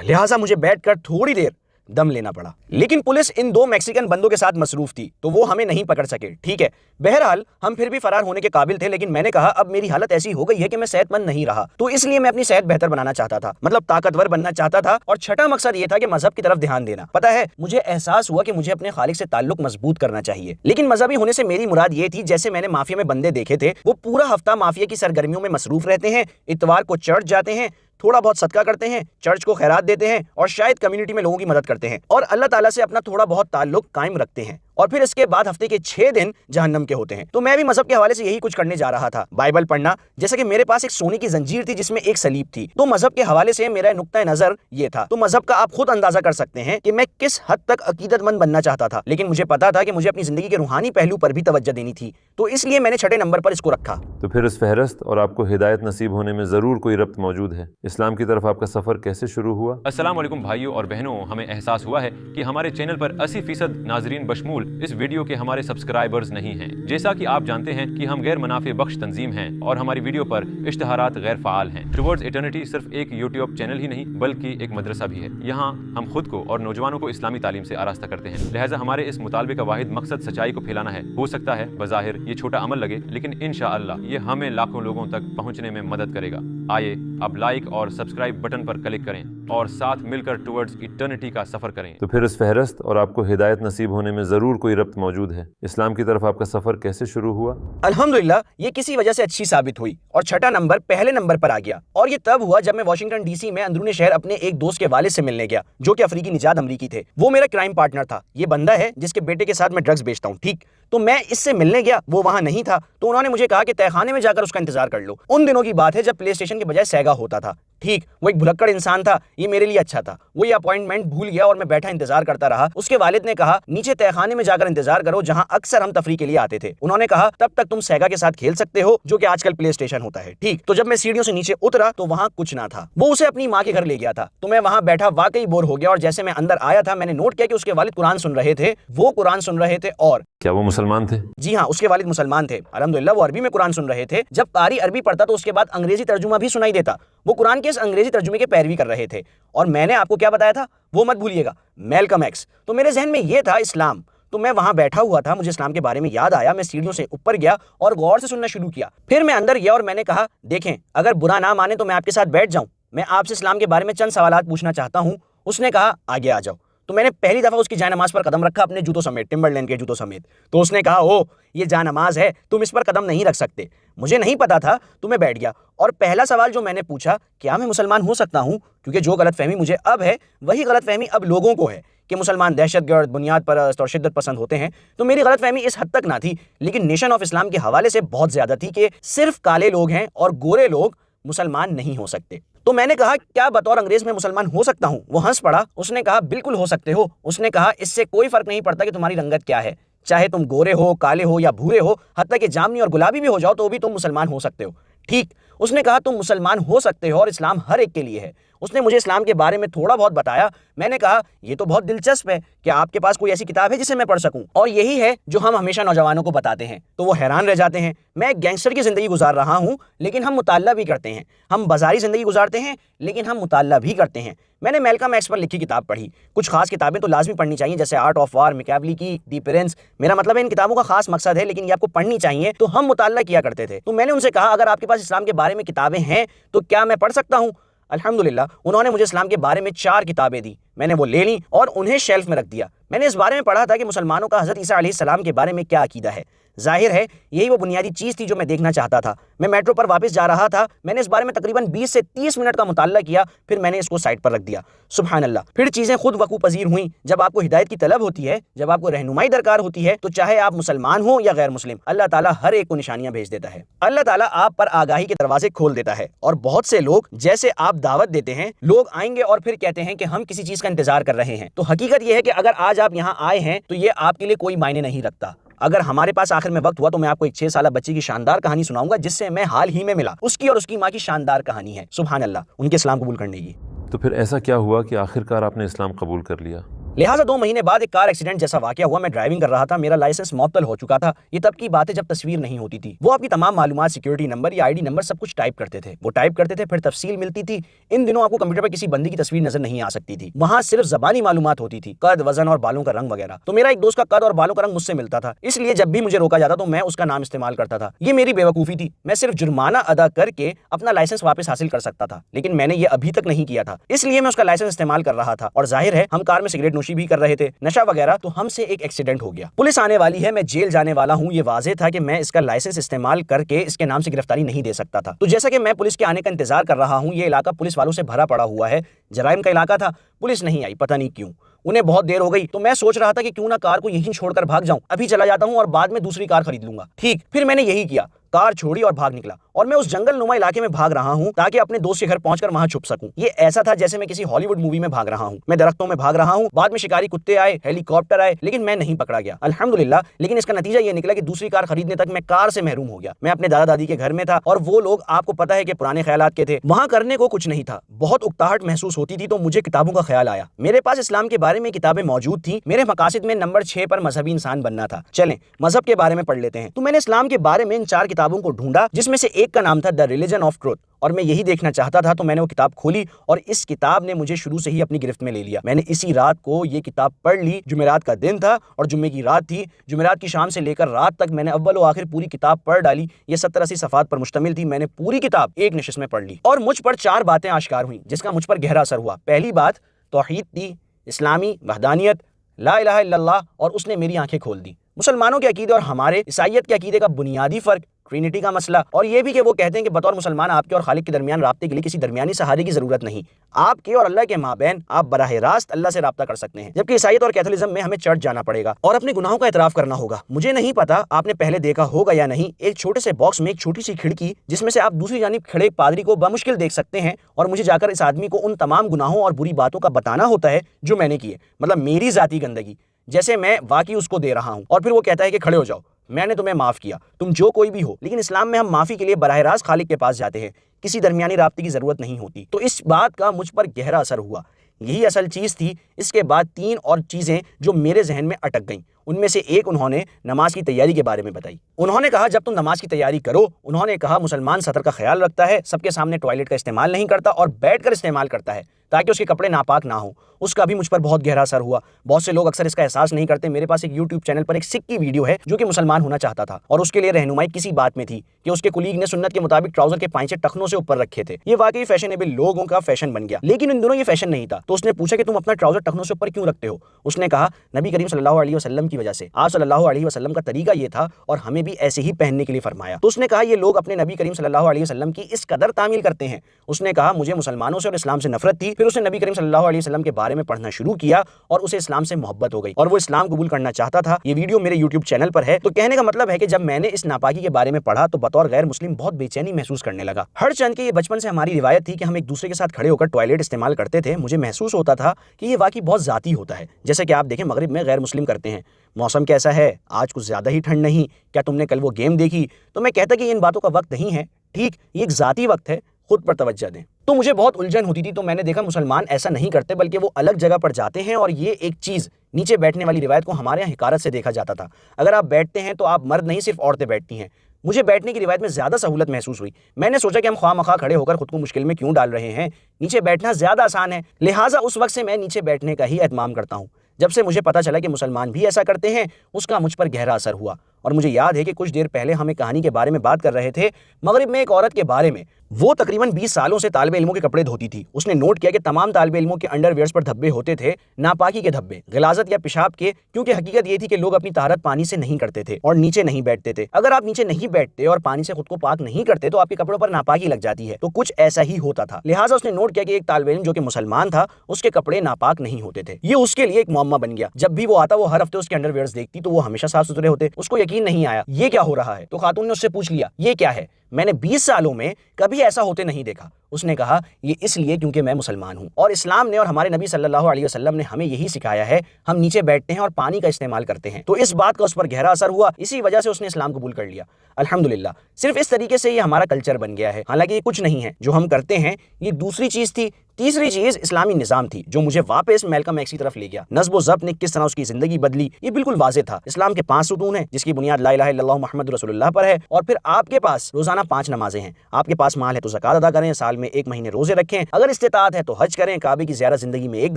लिहाजा मुझे बैठकर थोड़ी देर दम लेना पड़ा। लेकिन पुलिस इन 2 मैक्सिकन बंदों के साथ मसरूफ थी तो वो हमें नहीं पकड़ सके। ठीक है, बहरहाल हम फिर भी फरार होने के काबिल थे, लेकिन मैंने कहा अब मेरी हालत ऐसी हो गई है कि मैं सेहतमंद नहीं रहा, तो इसलिए मैं अपनी सेहत बेहतर बनाना चाहता था, मतलब ताकतवर बनना चाहता था। और छठा मकसद ये था कि मजहब की तरफ ध्यान देना। पता है, मुझे एहसास हुआ कि मुझे अपने खालिक से ताल्लुक मजबूत करना चाहिए। लेकिन मजहबी होने से मेरी मुराद ये थी, जैसे मैंने माफिया में बंदे देखे थे, वो पूरा हफ्ता माफिया की सरगर्मियों में मसरूफ रहते हैं, इतवार को चर्च जाते हैं, थोड़ा बहुत सदका करते हैं, चर्च को खैरात देते हैं और शायद कम्युनिटी में लोगों की मदद करते हैं और अल्लाह ताला से अपना थोड़ा बहुत ताल्लुक कायम रखते हैं, और फिर इसके बाद हफ्ते के 6 दिन जहन्नम के होते हैं। तो मैं भी मजहब के हवाले से यही कुछ करने जा रहा था, बाइबल पढ़ना। जैसे कि मेरे पास एक सोने की जंजीर थी जिसमें एक सलीब थी, तो मजहब के हवाले से मेरा नुक्ता नजर ये था। तो मजहब का आप खुद अंदाजा कर सकते हैं कि मैं किस हद तक अकीदतमंद बनना चाहता था, लेकिन मुझे पता था कि मुझे अपनी जिंदगी के रूहानी पहलू पर भी तवज्जो देनी थी, तो इसलिए मैंने 6ठे नंबर पर इसको रखा। तो फिर इस फहरस्त और आपको हिदायत नसीब होने में ज़रूर कोई रब्त मौजूद है। इस्लाम की तरफ आपका सफ़र कैसे शुरू हुआ? अस्सलाम वालेकुम भाइयों और बहनों, हमें एहसास हुआ है कि हमारे चैनल पर 80% नाजरीन बशमूल इस वीडियो के हमारे सब्सक्राइबर्स नहीं हैं। जैसा कि आप जानते हैं कि हम गैर मुनाफे बख्श तंजीम हैं और हमारी वीडियो पर इश्तहारात गैर फ़ाल हैं। टुवर्ड्स इटर्निटी सिर्फ एक यूट्यूब चैनल ही नहीं बल्कि एक मदरसा भी है। यहाँ हम खुद को और नौजवानों को इस्लामी तालीम से आरास्ता करते हैं, लिहाजा हमारे इस मुतालबे का वाहिद मकसद सच्चाई को फैलाना है। हो सकता है बज़ाहिर ये छोटा अमल लगे, लेकिन इंशाअल्लाह ये हमें लाखों लोगों तक पहुँचने में मदद करेगा। आइए अब लाइक और सब्सक्राइब बटन पर क्लिक करें और साथ मिलकर टुवर्ड्स इटर्निटी का सफ़र करें। तो फिर इस फहरस्त और आपको हिदायत नसीब होने में ज़रूर कोई रब्त मौजूद है। इस्लाम की तरफ आपका सफ़र कैसे शुरू हुआ? अल्हम्दुलिल्लाह ये किसी वजह से अच्छी साबित हुई और 6ठा नंबर पहले नंबर पर आ गया, और ये तब हुआ जब मैं वाशिंगटन डीसी में अंदरूनी शहर अपने एक दोस्त के वालिद से मिलने गया जो कि अफ्रीकी निजात अमरीकी थे। वो मेरा क्राइम पार्टनर था। ये बंदा है जिसके बेटे के साथ मैं ड्रग्स बेचता हूँ। ठीक, तो मैं इससे मिलने गया, वो वहां नहीं था, तो उन्होंने मुझे कहा कि तहखाने में जाकर उसका इंतजार कर लो। उन दिनों की बात है जब प्ले स्टेशन के बजाय सेगा होता था। ठीक, वो एक भुलक्कड़ इंसान था, ये मेरे लिए अच्छा था। वो ये अपॉइंटमेंट भूल गया और मैं बैठा इंतजार करता रहा। उसके वालिद ने कहा नीचे तहखाने में जाकर इंतजार करो जहां अक्सर हम तफरी के लिए आते थे। उन्होंने कहा तब तक तुम सेगा के साथ खेल सकते हो जो कि आजकल प्ले स्टेशन होता है। ठीक, तो जब मैं सीढ़ियों से नीचे उतरा तो वहां कुछ ना था। वो उसे अपनी माँ के घर ले गया था, तो मैं वहां बैठा वाकई बोर हो गया, और जैसे मैं अंदर आया था मैंने नोट किया कि उसके वालिद कुरान सुन रहे थे। वो कुरान सुन रहे थे। और क्या वो मुसलमान थे? जी हाँ, उसके वालिद मुसलमान थे। अल्हम्दुलिल्लाह वो अरबी में कुरान सुन रहे थे। जब कारी अरबी पढ़ता तो उसके बाद अंग्रेजी तर्जुमा भी सुनाई देता। वो कुरान के इस अंग्रेजी तर्जुमे के पैरवी कर रहे थे। और मैंने आपको क्या बताया था वो मत भूलिएगा, मैल्कम एक्स। तो मेरे जहन में ये था इस्लाम। तो मैं वहां बैठा हुआ था, मुझे इस्लाम के बारे में याद आया। मैं सीढ़ियों से ऊपर गया और गौर से सुनना शुरू किया। फिर मैं अंदर गया और मैंने कहा देखें, अगर बुरा ना माने तो मैं आपके साथ बैठ जाऊं, मैं आपसे इस्लाम के बारे में चंद सवालात पूछना चाहता हूं। उसने कहा आगे आ जाओ। तो मैंने पहली दफा उसकी जायनमाज पर कदम रखा, अपने जूतों समेत, टिम्बरलैंड के जूतों समेत। तो उसने कहा ओ ये जायनमाज है, तुम इस पर कदम नहीं रख सकते। मुझे नहीं पता था, तो मैं बैठ गया। और पहला सवाल जो मैंने पूछा, क्या मैं मुसलमान हो सकता हूँ? क्योंकि जो गलतफहमी मुझे अब है वही गलतफहमी अब लोगों को है कि मुसलमान दहशतगर्द, बुनियाद परस्त और शिद्दत पसंद होते हैं। तो मेरी गलतफहमी इस हद तक ना थी, लेकिन नेशन ऑफ इस्लाम के हवाले से बहुत ज्यादा थी कि सिर्फ काले लोग हैं और गोरे लोग मुसलमान नहीं हो सकते। तो मैंने कहा क्या बतौर अंग्रेज में मुसलमान हो सकता हूँ? वो हंस पड़ा। उसने कहा बिल्कुल हो सकते हो। उसने कहा इससे कोई फर्क नहीं पड़ता कि तुम्हारी रंगत क्या है, चाहे तुम गोरे हो, काले हो या भूरे हो, हत्ता कि जामनी और गुलाबी भी हो जाओ तो भी तुम मुसलमान हो सकते हो। ठीक, उसने कहा तुम मुसलमान हो सकते हो और इस्लाम हर एक के लिए है। उसने मुझे इस्लाम के बारे में थोड़ा बहुत बताया। मैंने कहा ये तो बहुत दिलचस्प है, क्या आपके पास कोई ऐसी किताब है जिसे मैं पढ़ सकूं? और यही है जो हम हमेशा नौजवानों को बताते हैं। तो वो हैरान रह जाते हैं। मैं एक गैंगस्टर की जिंदगी गुजार रहा हूं, लेकिन हम मुताल्ला भी करते हैं। हम बाजारी जिंदगी गुजारते हैं, लेकिन हम मुताल्ला भी करते हैं। मैंने मैल्कम एक्स पर लिखी किताब पढ़ी। कुछ खास किताबें तो लाजमी पढ़नी चाहिए, जैसे आर्ट ऑफ वार, मैकियावेली की दी प्रिंस। मेरा मतलब है इन किताबों का खास मकसद है, लेकिन ये आपको पढ़नी चाहिए। तो हम मुताल्ला किया करते थे। तो मैंने उनसे कहा अगर आपके पास इस्लाम के बारे में किताबें हैं तो क्या मैं पढ़ सकता हूँ? अल्हम्दुलिल्लाह उन्होंने मुझे इस्लाम के बारे में 4 किताबें दी। मैंने वो ले ली और उन्हें शेल्फ में रख दिया। मैंने इस बारे में पढ़ा था कि मुसलमानों का हज़रत ईसा अलैहिस्सलाम के बारे में क्या अकीदा है। जाहिर है यही वो बुनियादी चीज़ थी जो मैं देखना चाहता था। मैं मेट्रो पर वापस जा रहा था। मैंने इस बारे में तकरीबन 20 से 30 मिनट का मुताल्ला किया, फिर मैंने इसको साइड पर रख दिया। सुभान अल्लाह, फिर चीज़ें खुद वकू पजीर हुई। जब आपको हिदायत की तलब होती है, जब आपको रहनुमाई दरकार होती है, तो चाहे आप मुसलमान हो या गैर मुस्लिम, अल्लाह ताला हर एक को निशानियां भेज देता है। अल्लाह ताला आप पर आगाही के दरवाजे खोल देता है। और बहुत से लोग, जैसे आप दावत देते हैं, लोग आएंगे और फिर कहते हैं कि हम किसी चीज़ का इंतजार कर रहे हैं। तो हकीकत यह है कि अगर आज आप यहाँ आए हैं तो ये आपके लिए कोई मायने नहीं रखता। अगर हमारे पास आखिर में वक्त हुआ तो मैं आपको एक 6 साल बच्ची की शानदार कहानी सुनाऊंगा जिससे मैं हाल ही में मिला। उसकी और उसकी माँ की शानदार कहानी है। सुभान अल्लाह, उनके इस्लाम कबूल करने की। तो फिर ऐसा क्या हुआ कि आखिरकार आपने इस्लाम कबूल कर लिया? लिहाजा 2 महीने बाद एक कार एक्सीडेंट जैसा वाकया हुआ। मैं ड्राइविंग कर रहा था, मेरा लाइसेंस मुअत्तल हो चुका था। ये तब की बात है जब तस्वीर नहीं होती थी। वो आपकी तमाम मालूमात, सिक्योरिटी नंबर या आईडी नंबर सब कुछ टाइप करते थे। वो टाइप करते थे, फिर तफसील मिलती थी। इन दिनों आपको कंप्यूटर पर किसी बंदी की तस्वीर नजर नहीं आ सकती थी, वहां सिर्फ ज़बानी मालूमात होती थी, कद, वजन और बालों का रंग वगैरह। तो मेरा एक दोस्त का कद और बालों का रंग मुझसे मिलता था, इसलिए जब भी मुझे रोका जाता तो मैं उसका नाम इस्तेमाल करता था। ये मेरी बेवकूफ़ी थी। मैं सिर्फ जुर्माना अदा करके अपना लाइसेंस वापस हासिल कर सकता था, लेकिन मैंने ये अभी तक नहीं किया था, इसलिए मैं उसका लाइसेंस इस्तेमाल कर रहा था। और जाहिर है हम कार में सिगरेट नोशी भी कर रहे थे, नशा वगैरह। तो हमसे एक एक्सीडेंट हो गया, पुलिस आने वाली है, मैं जेल जाने वाला हूँ। ये वाज़ेह था कि मैं इसका लाइसेंस इस्तेमाल करके इसके नाम से गिरफ्तारी नहीं दे सकता था। तो जैसा कि मैं पुलिस के आने का इंतजार कर रहा हूँ, ये इलाका पुलिस वालों से भरा पड़ा हुआ है, जराइम का इलाका था। पुलिस नहीं आई, पता नहीं क्यों, उन्हें बहुत देर हो गई। तो मैं सोच रहा था कि क्यों ना कार को यहीं छोड़कर भाग जाऊं, अभी चला जाता हूं और बाद में दूसरी कार खरीद लूंगा। ठीक, फिर मैंने यही किया, कार छोड़ी और भाग निकला। और मैं उस जंगल नुमा इलाके में भाग रहा हूं ताकि अपने दोस्त के घर पहुंचकर वहां छुप सकूं। ये ऐसा था जैसे मैं किसी हॉलीवुड मूवी में भाग रहा हूं। मैं दरख्तों में भाग रहा हूं, बाद में शिकारी कुत्ते आए, हेलीकॉप्टर आए, लेकिन मैं नहीं पकड़ा गया, अल्हम्दुलिल्लाह। लेकिन इसका नतीजा ये निकला कि दूसरी कार खरीदने तक मैं कार से महरूम हो गया। मैं अपने दादा दादी के घर में था और वो लोग आपको पता है कि पुराने ख्यालात के थे, वहां करने को कुछ नहीं था। बहुत उकताहट महसूस होती थी, तो मुझे किताबों का ख्याल आया। मेरे पास इस्लाम के बारे में किताबें मौजूद थी। मेरे मकासिद में नंबर 6 पर मजहबी इंसान बनना था। चलें मजहब के बारे में पढ़ लेते हैं। तो मैंने इस्लाम के बारे में इन 4 किताबों को ढूंढा, जिसमें से एक का नाम था द रिलीजन ऑफ ट्रुथ, और मैं यही देखना चाहता था। तो मैंने वो किताब खोली और इस किताब ने मुझे शुरू से ही अपनी गिरफ्त में ले लिया। मैंने इसी रात को ये किताब पढ़ ली। जुमेरात का दिन था और जुम्मे की रात थी। जुमेरात की शाम से लेकर रात तक मैंने अव्वल व आखिर पूरी किताब पढ़ डाली। ये 70-80 सफ़ात पर मुश्तमिल थी। मैंने पूरी किताब एक नशिस्त में पढ़ ली और मुझ पर 4 बातें आश्कार हुई जिसका मुझ पर गहरा असर हुआ। पहली बात तौहीद थी, इस्लामी वहदानियत, ला इलाहा इल्लल्लाह, और उसने मेरी आंखें खोल दी। मुसलमानों के अकीदे और हमारे ईसाइयत के अकीदे का बुनियादी फ़र्क, ट्रिनिटी का मसला, और ये भी कि वो कहते हैं कि बतौर मुसलमान आपके और खालिक के दरमियान राब्ते के लिए किसी दरमियानी सहारे की ज़रूरत नहीं, आपके और अल्लाह के माबैन आप बराह रास्त अल्लाह से राब्ता कर सकते हैं। जबकि ईसाइयत और कैथोलिज्म में हमें चर्च जाना पड़ेगा और अपने गुनाहों का इतराफ़ करना होगा। मुझे नहीं पता आपने पहले देखा होगा या नहीं, एक छोटे से बॉक्स में एक छोटी सी खिड़की जिसमें से आप दूसरी जानिब खड़े एक पादरी को बमुश्किल देख सकते हैं, और मुझे जाकर इस आदमी को उन तमाम गुनाहों और बुरी बातों का बताना होता है जो मैंने किए, मतलब मेरी ज़ाती गंदगी, जैसे मैं वाकई उसको दे रहा हूँ। और फिर वो कहता है कि खड़े हो जाओ, मैंने तुम्हें माफ़ किया, तुम जो कोई भी हो। लेकिन इस्लाम में हम माफ़ी के लिए बराह रास्त खालिक के पास जाते हैं, किसी दरमियानी राब्ते की ज़रूरत नहीं होती। तो इस बात का मुझ पर गहरा असर हुआ। यही असल चीज़ थी। इसके बाद 3 और चीज़ें जो मेरे जहन में अटक गईं। उनमें से एक उन्होंने नमाज की तैयारी के बारे में बताई। उन्होंने कहा जब तुम नमाज की तैयारी करो, उन्होंने कहा मुसलमान सतर का ख्याल रखता है, सबके सामने टॉयलेट का इस्तेमाल नहीं करता और बैठकर इस्तेमाल करता है ताकि उसके कपड़े नापाक ना हो। उसका भी मुझ पर बहुत गहरा असर हुआ। बहुत से लोग अक्सर इसका एहसास नहीं करते। मेरे पास एक यूट्यूब चैनल पर एक सिख की वीडियो है जो कि मुसलमान होना चाहता था और उसके लिए रहनुमाई किसी बात में थी कि उसके कुलीग ने सुन्नत के मुताबिक ट्राउजर के पांचे टखनों से ऊपर रखे थे। ये वाकई फैशनेबल लोगों का फैशन बन गया, लेकिन इन दिनों ये फैशन नहीं था। तो उसने पूछा कि तुम अपना ट्राउजर टखनों से ऊपर क्यों रखते हो? उसने कहा नबी करीम सल्लल्लाहु अलैहि वसल्लम की वजह से। आप सल्लल्लाहु अलैहि वसल्लम का तरीका ये था और हमें भी ऐसे ही पहनने के लिए फरमाया। तो उसने कहा ये लोग अपने नबी करीम सल्लल्लाहु अलैहि वसल्लम की इस कदर तामील करते हैं। उसने कहा मुझे मुसलमानों से और इस्लाम से नफरत थी। फिर उसने नबी करीम सल्लल्लाहु अलैहि वसल्लम के बारे में पढ़ना शुरू किया और उसे इस्लाम से मोहब्बत हो गई और वो इस्लाम कबूल करना चाहता था। ये वीडियो मेरे यूट्यूब चैनल पर है। तो कहने का मतलब है कि जब मैंने इस नापाकी के बारे में पढ़ा तो बतौर गैर मुस्लिम बहुत बेचैनी महसूस करने लगा। हर चंद के ये बचपन से हमारी रिवायत थी कि हम एक दूसरे के साथ खड़े होकर टॉयलेट इस्तेमाल करते थे। मुझे महसूस होता था कि ये वाकई बहुत ज़ाती होता है। जैसे कि आप देखें मगरिब में गैर मुस्लिम करते हैं, मौसम कैसा है, आज कुछ ज़्यादा ही ठंड नहीं, क्या तुमने कल वो गेम देखी? तो मैं कहता कि इन बातों का वक्त नहीं है, ठीक, ये एक ज़ाती वक्त है, खुद पर तवज्जो दें। तो मुझे बहुत उलझन होती थी। तो मैंने देखा मुसलमान ऐसा नहीं करते, बल्कि वो अलग जगह पर जाते हैं और ये एक चीज़ नीचे बैठने वाली रिवायत को हमारे यहाँ हिकारत से देखा जाता था। अगर आप बैठते हैं तो आप मर्द नहीं, सिर्फ औरतें बैठती हैं। मुझे बैठने की रिवायत में ज़्यादा सहूलत महसूस हुई। मैंने सोचा कि हम ख्वाह-मख्वाह खड़े होकर खुद को मुश्किल में क्यों डाल रहे हैं, नीचे बैठना ज़्यादा आसान है। लिहाजा उस वक्त से मैं नीचे बैठने का ही एहतमाम करता हूँ। जब से मुझे पता चला कि मुसलमान भी ऐसा करते हैं, उसका मुझ पर गहरा असर हुआ। और मुझे याद है कि कुछ देर पहले हम एक कहानी के बारे में बात कर रहे थे, मगरिब में एक औरत के बारे में। वो तकरीबन 20 सालों से तालिबे इल्मों के कपड़े धोती थी। उसने नोट किया कि तमाम तालिबे इल्मों के अंडरवियर्स पर धब्बे होते थे, नापाकी के धब्बे, गिलाजत या पेशाब के, क्योंकि हकीकत ये थी कि लोग अपनी तहरत पानी से नहीं करते थे और नीचे नहीं बैठते थे। अगर आप नीचे नहीं बैठते और पानी से खुद को पाक नहीं करते तो आपके कपड़ों पर नापाकी लग जाती है। तो कुछ ऐसा ही होता था। लिहाजा उसने नोट किया कि एक तालिबे इल्म जो कि मुसलमान था, उसके कपड़े नापाक नहीं होते थे। ये उसके लिए एक मुअम्मा बन गया। जब भी वो आता, वो हर हफ्ते उसके अंडरवियर्स देखती तो वो हमेशा साफ सुथरे होते। उसको यकीन नहीं आया ये क्या हो रहा है। तो खातून ने उससे पूछ लिया ये क्या है? میں نے 20 سالوں میں کبھی ایسا ہوتے نہیں دیکھا۔ اس نے کہا یہ اس لیے کیونکہ میں مسلمان ہوں، اور اسلام نے اور ہمارے نبی صلی اللہ علیہ وسلم نے ہمیں یہی سکھایا ہے، ہم نیچے بیٹھتے ہیں اور پانی کا استعمال کرتے ہیں۔ تو اس بات کا اس پر گہرا اثر ہوا، اسی وجہ سے اس نے اسلام قبول کر لیا۔ الحمدللہ، صرف اس طریقے سے یہ ہمارا کلچر بن گیا ہے، حالانکہ یہ کچھ نہیں ہے جو ہم کرتے ہیں، یہ دوسری چیز تھی۔ تیسری چیز اسلامی نظام تھی جو مجھے واپس میلکم ایکس کی طرف لے گیا۔ نظم و ضبط نے کس طرح اس کی زندگی بدلی، یہ بالکل واضح تھا۔ اسلام کے 5 ستون ہیں جس کی بنیاد لا الہ الا اللہ محمد رسول اللہ پر ہے، اور پھر آپ کے پاس روزانہ 5 نمازیں ہیں، آپ کے پاس مال ہے تو زکوٰۃ ادا کریں، سال میں 1 مہینے روزے رکھیں، اگر استطاعت ہے تو حج کریں، کعبے کی زیارت زندگی میں 1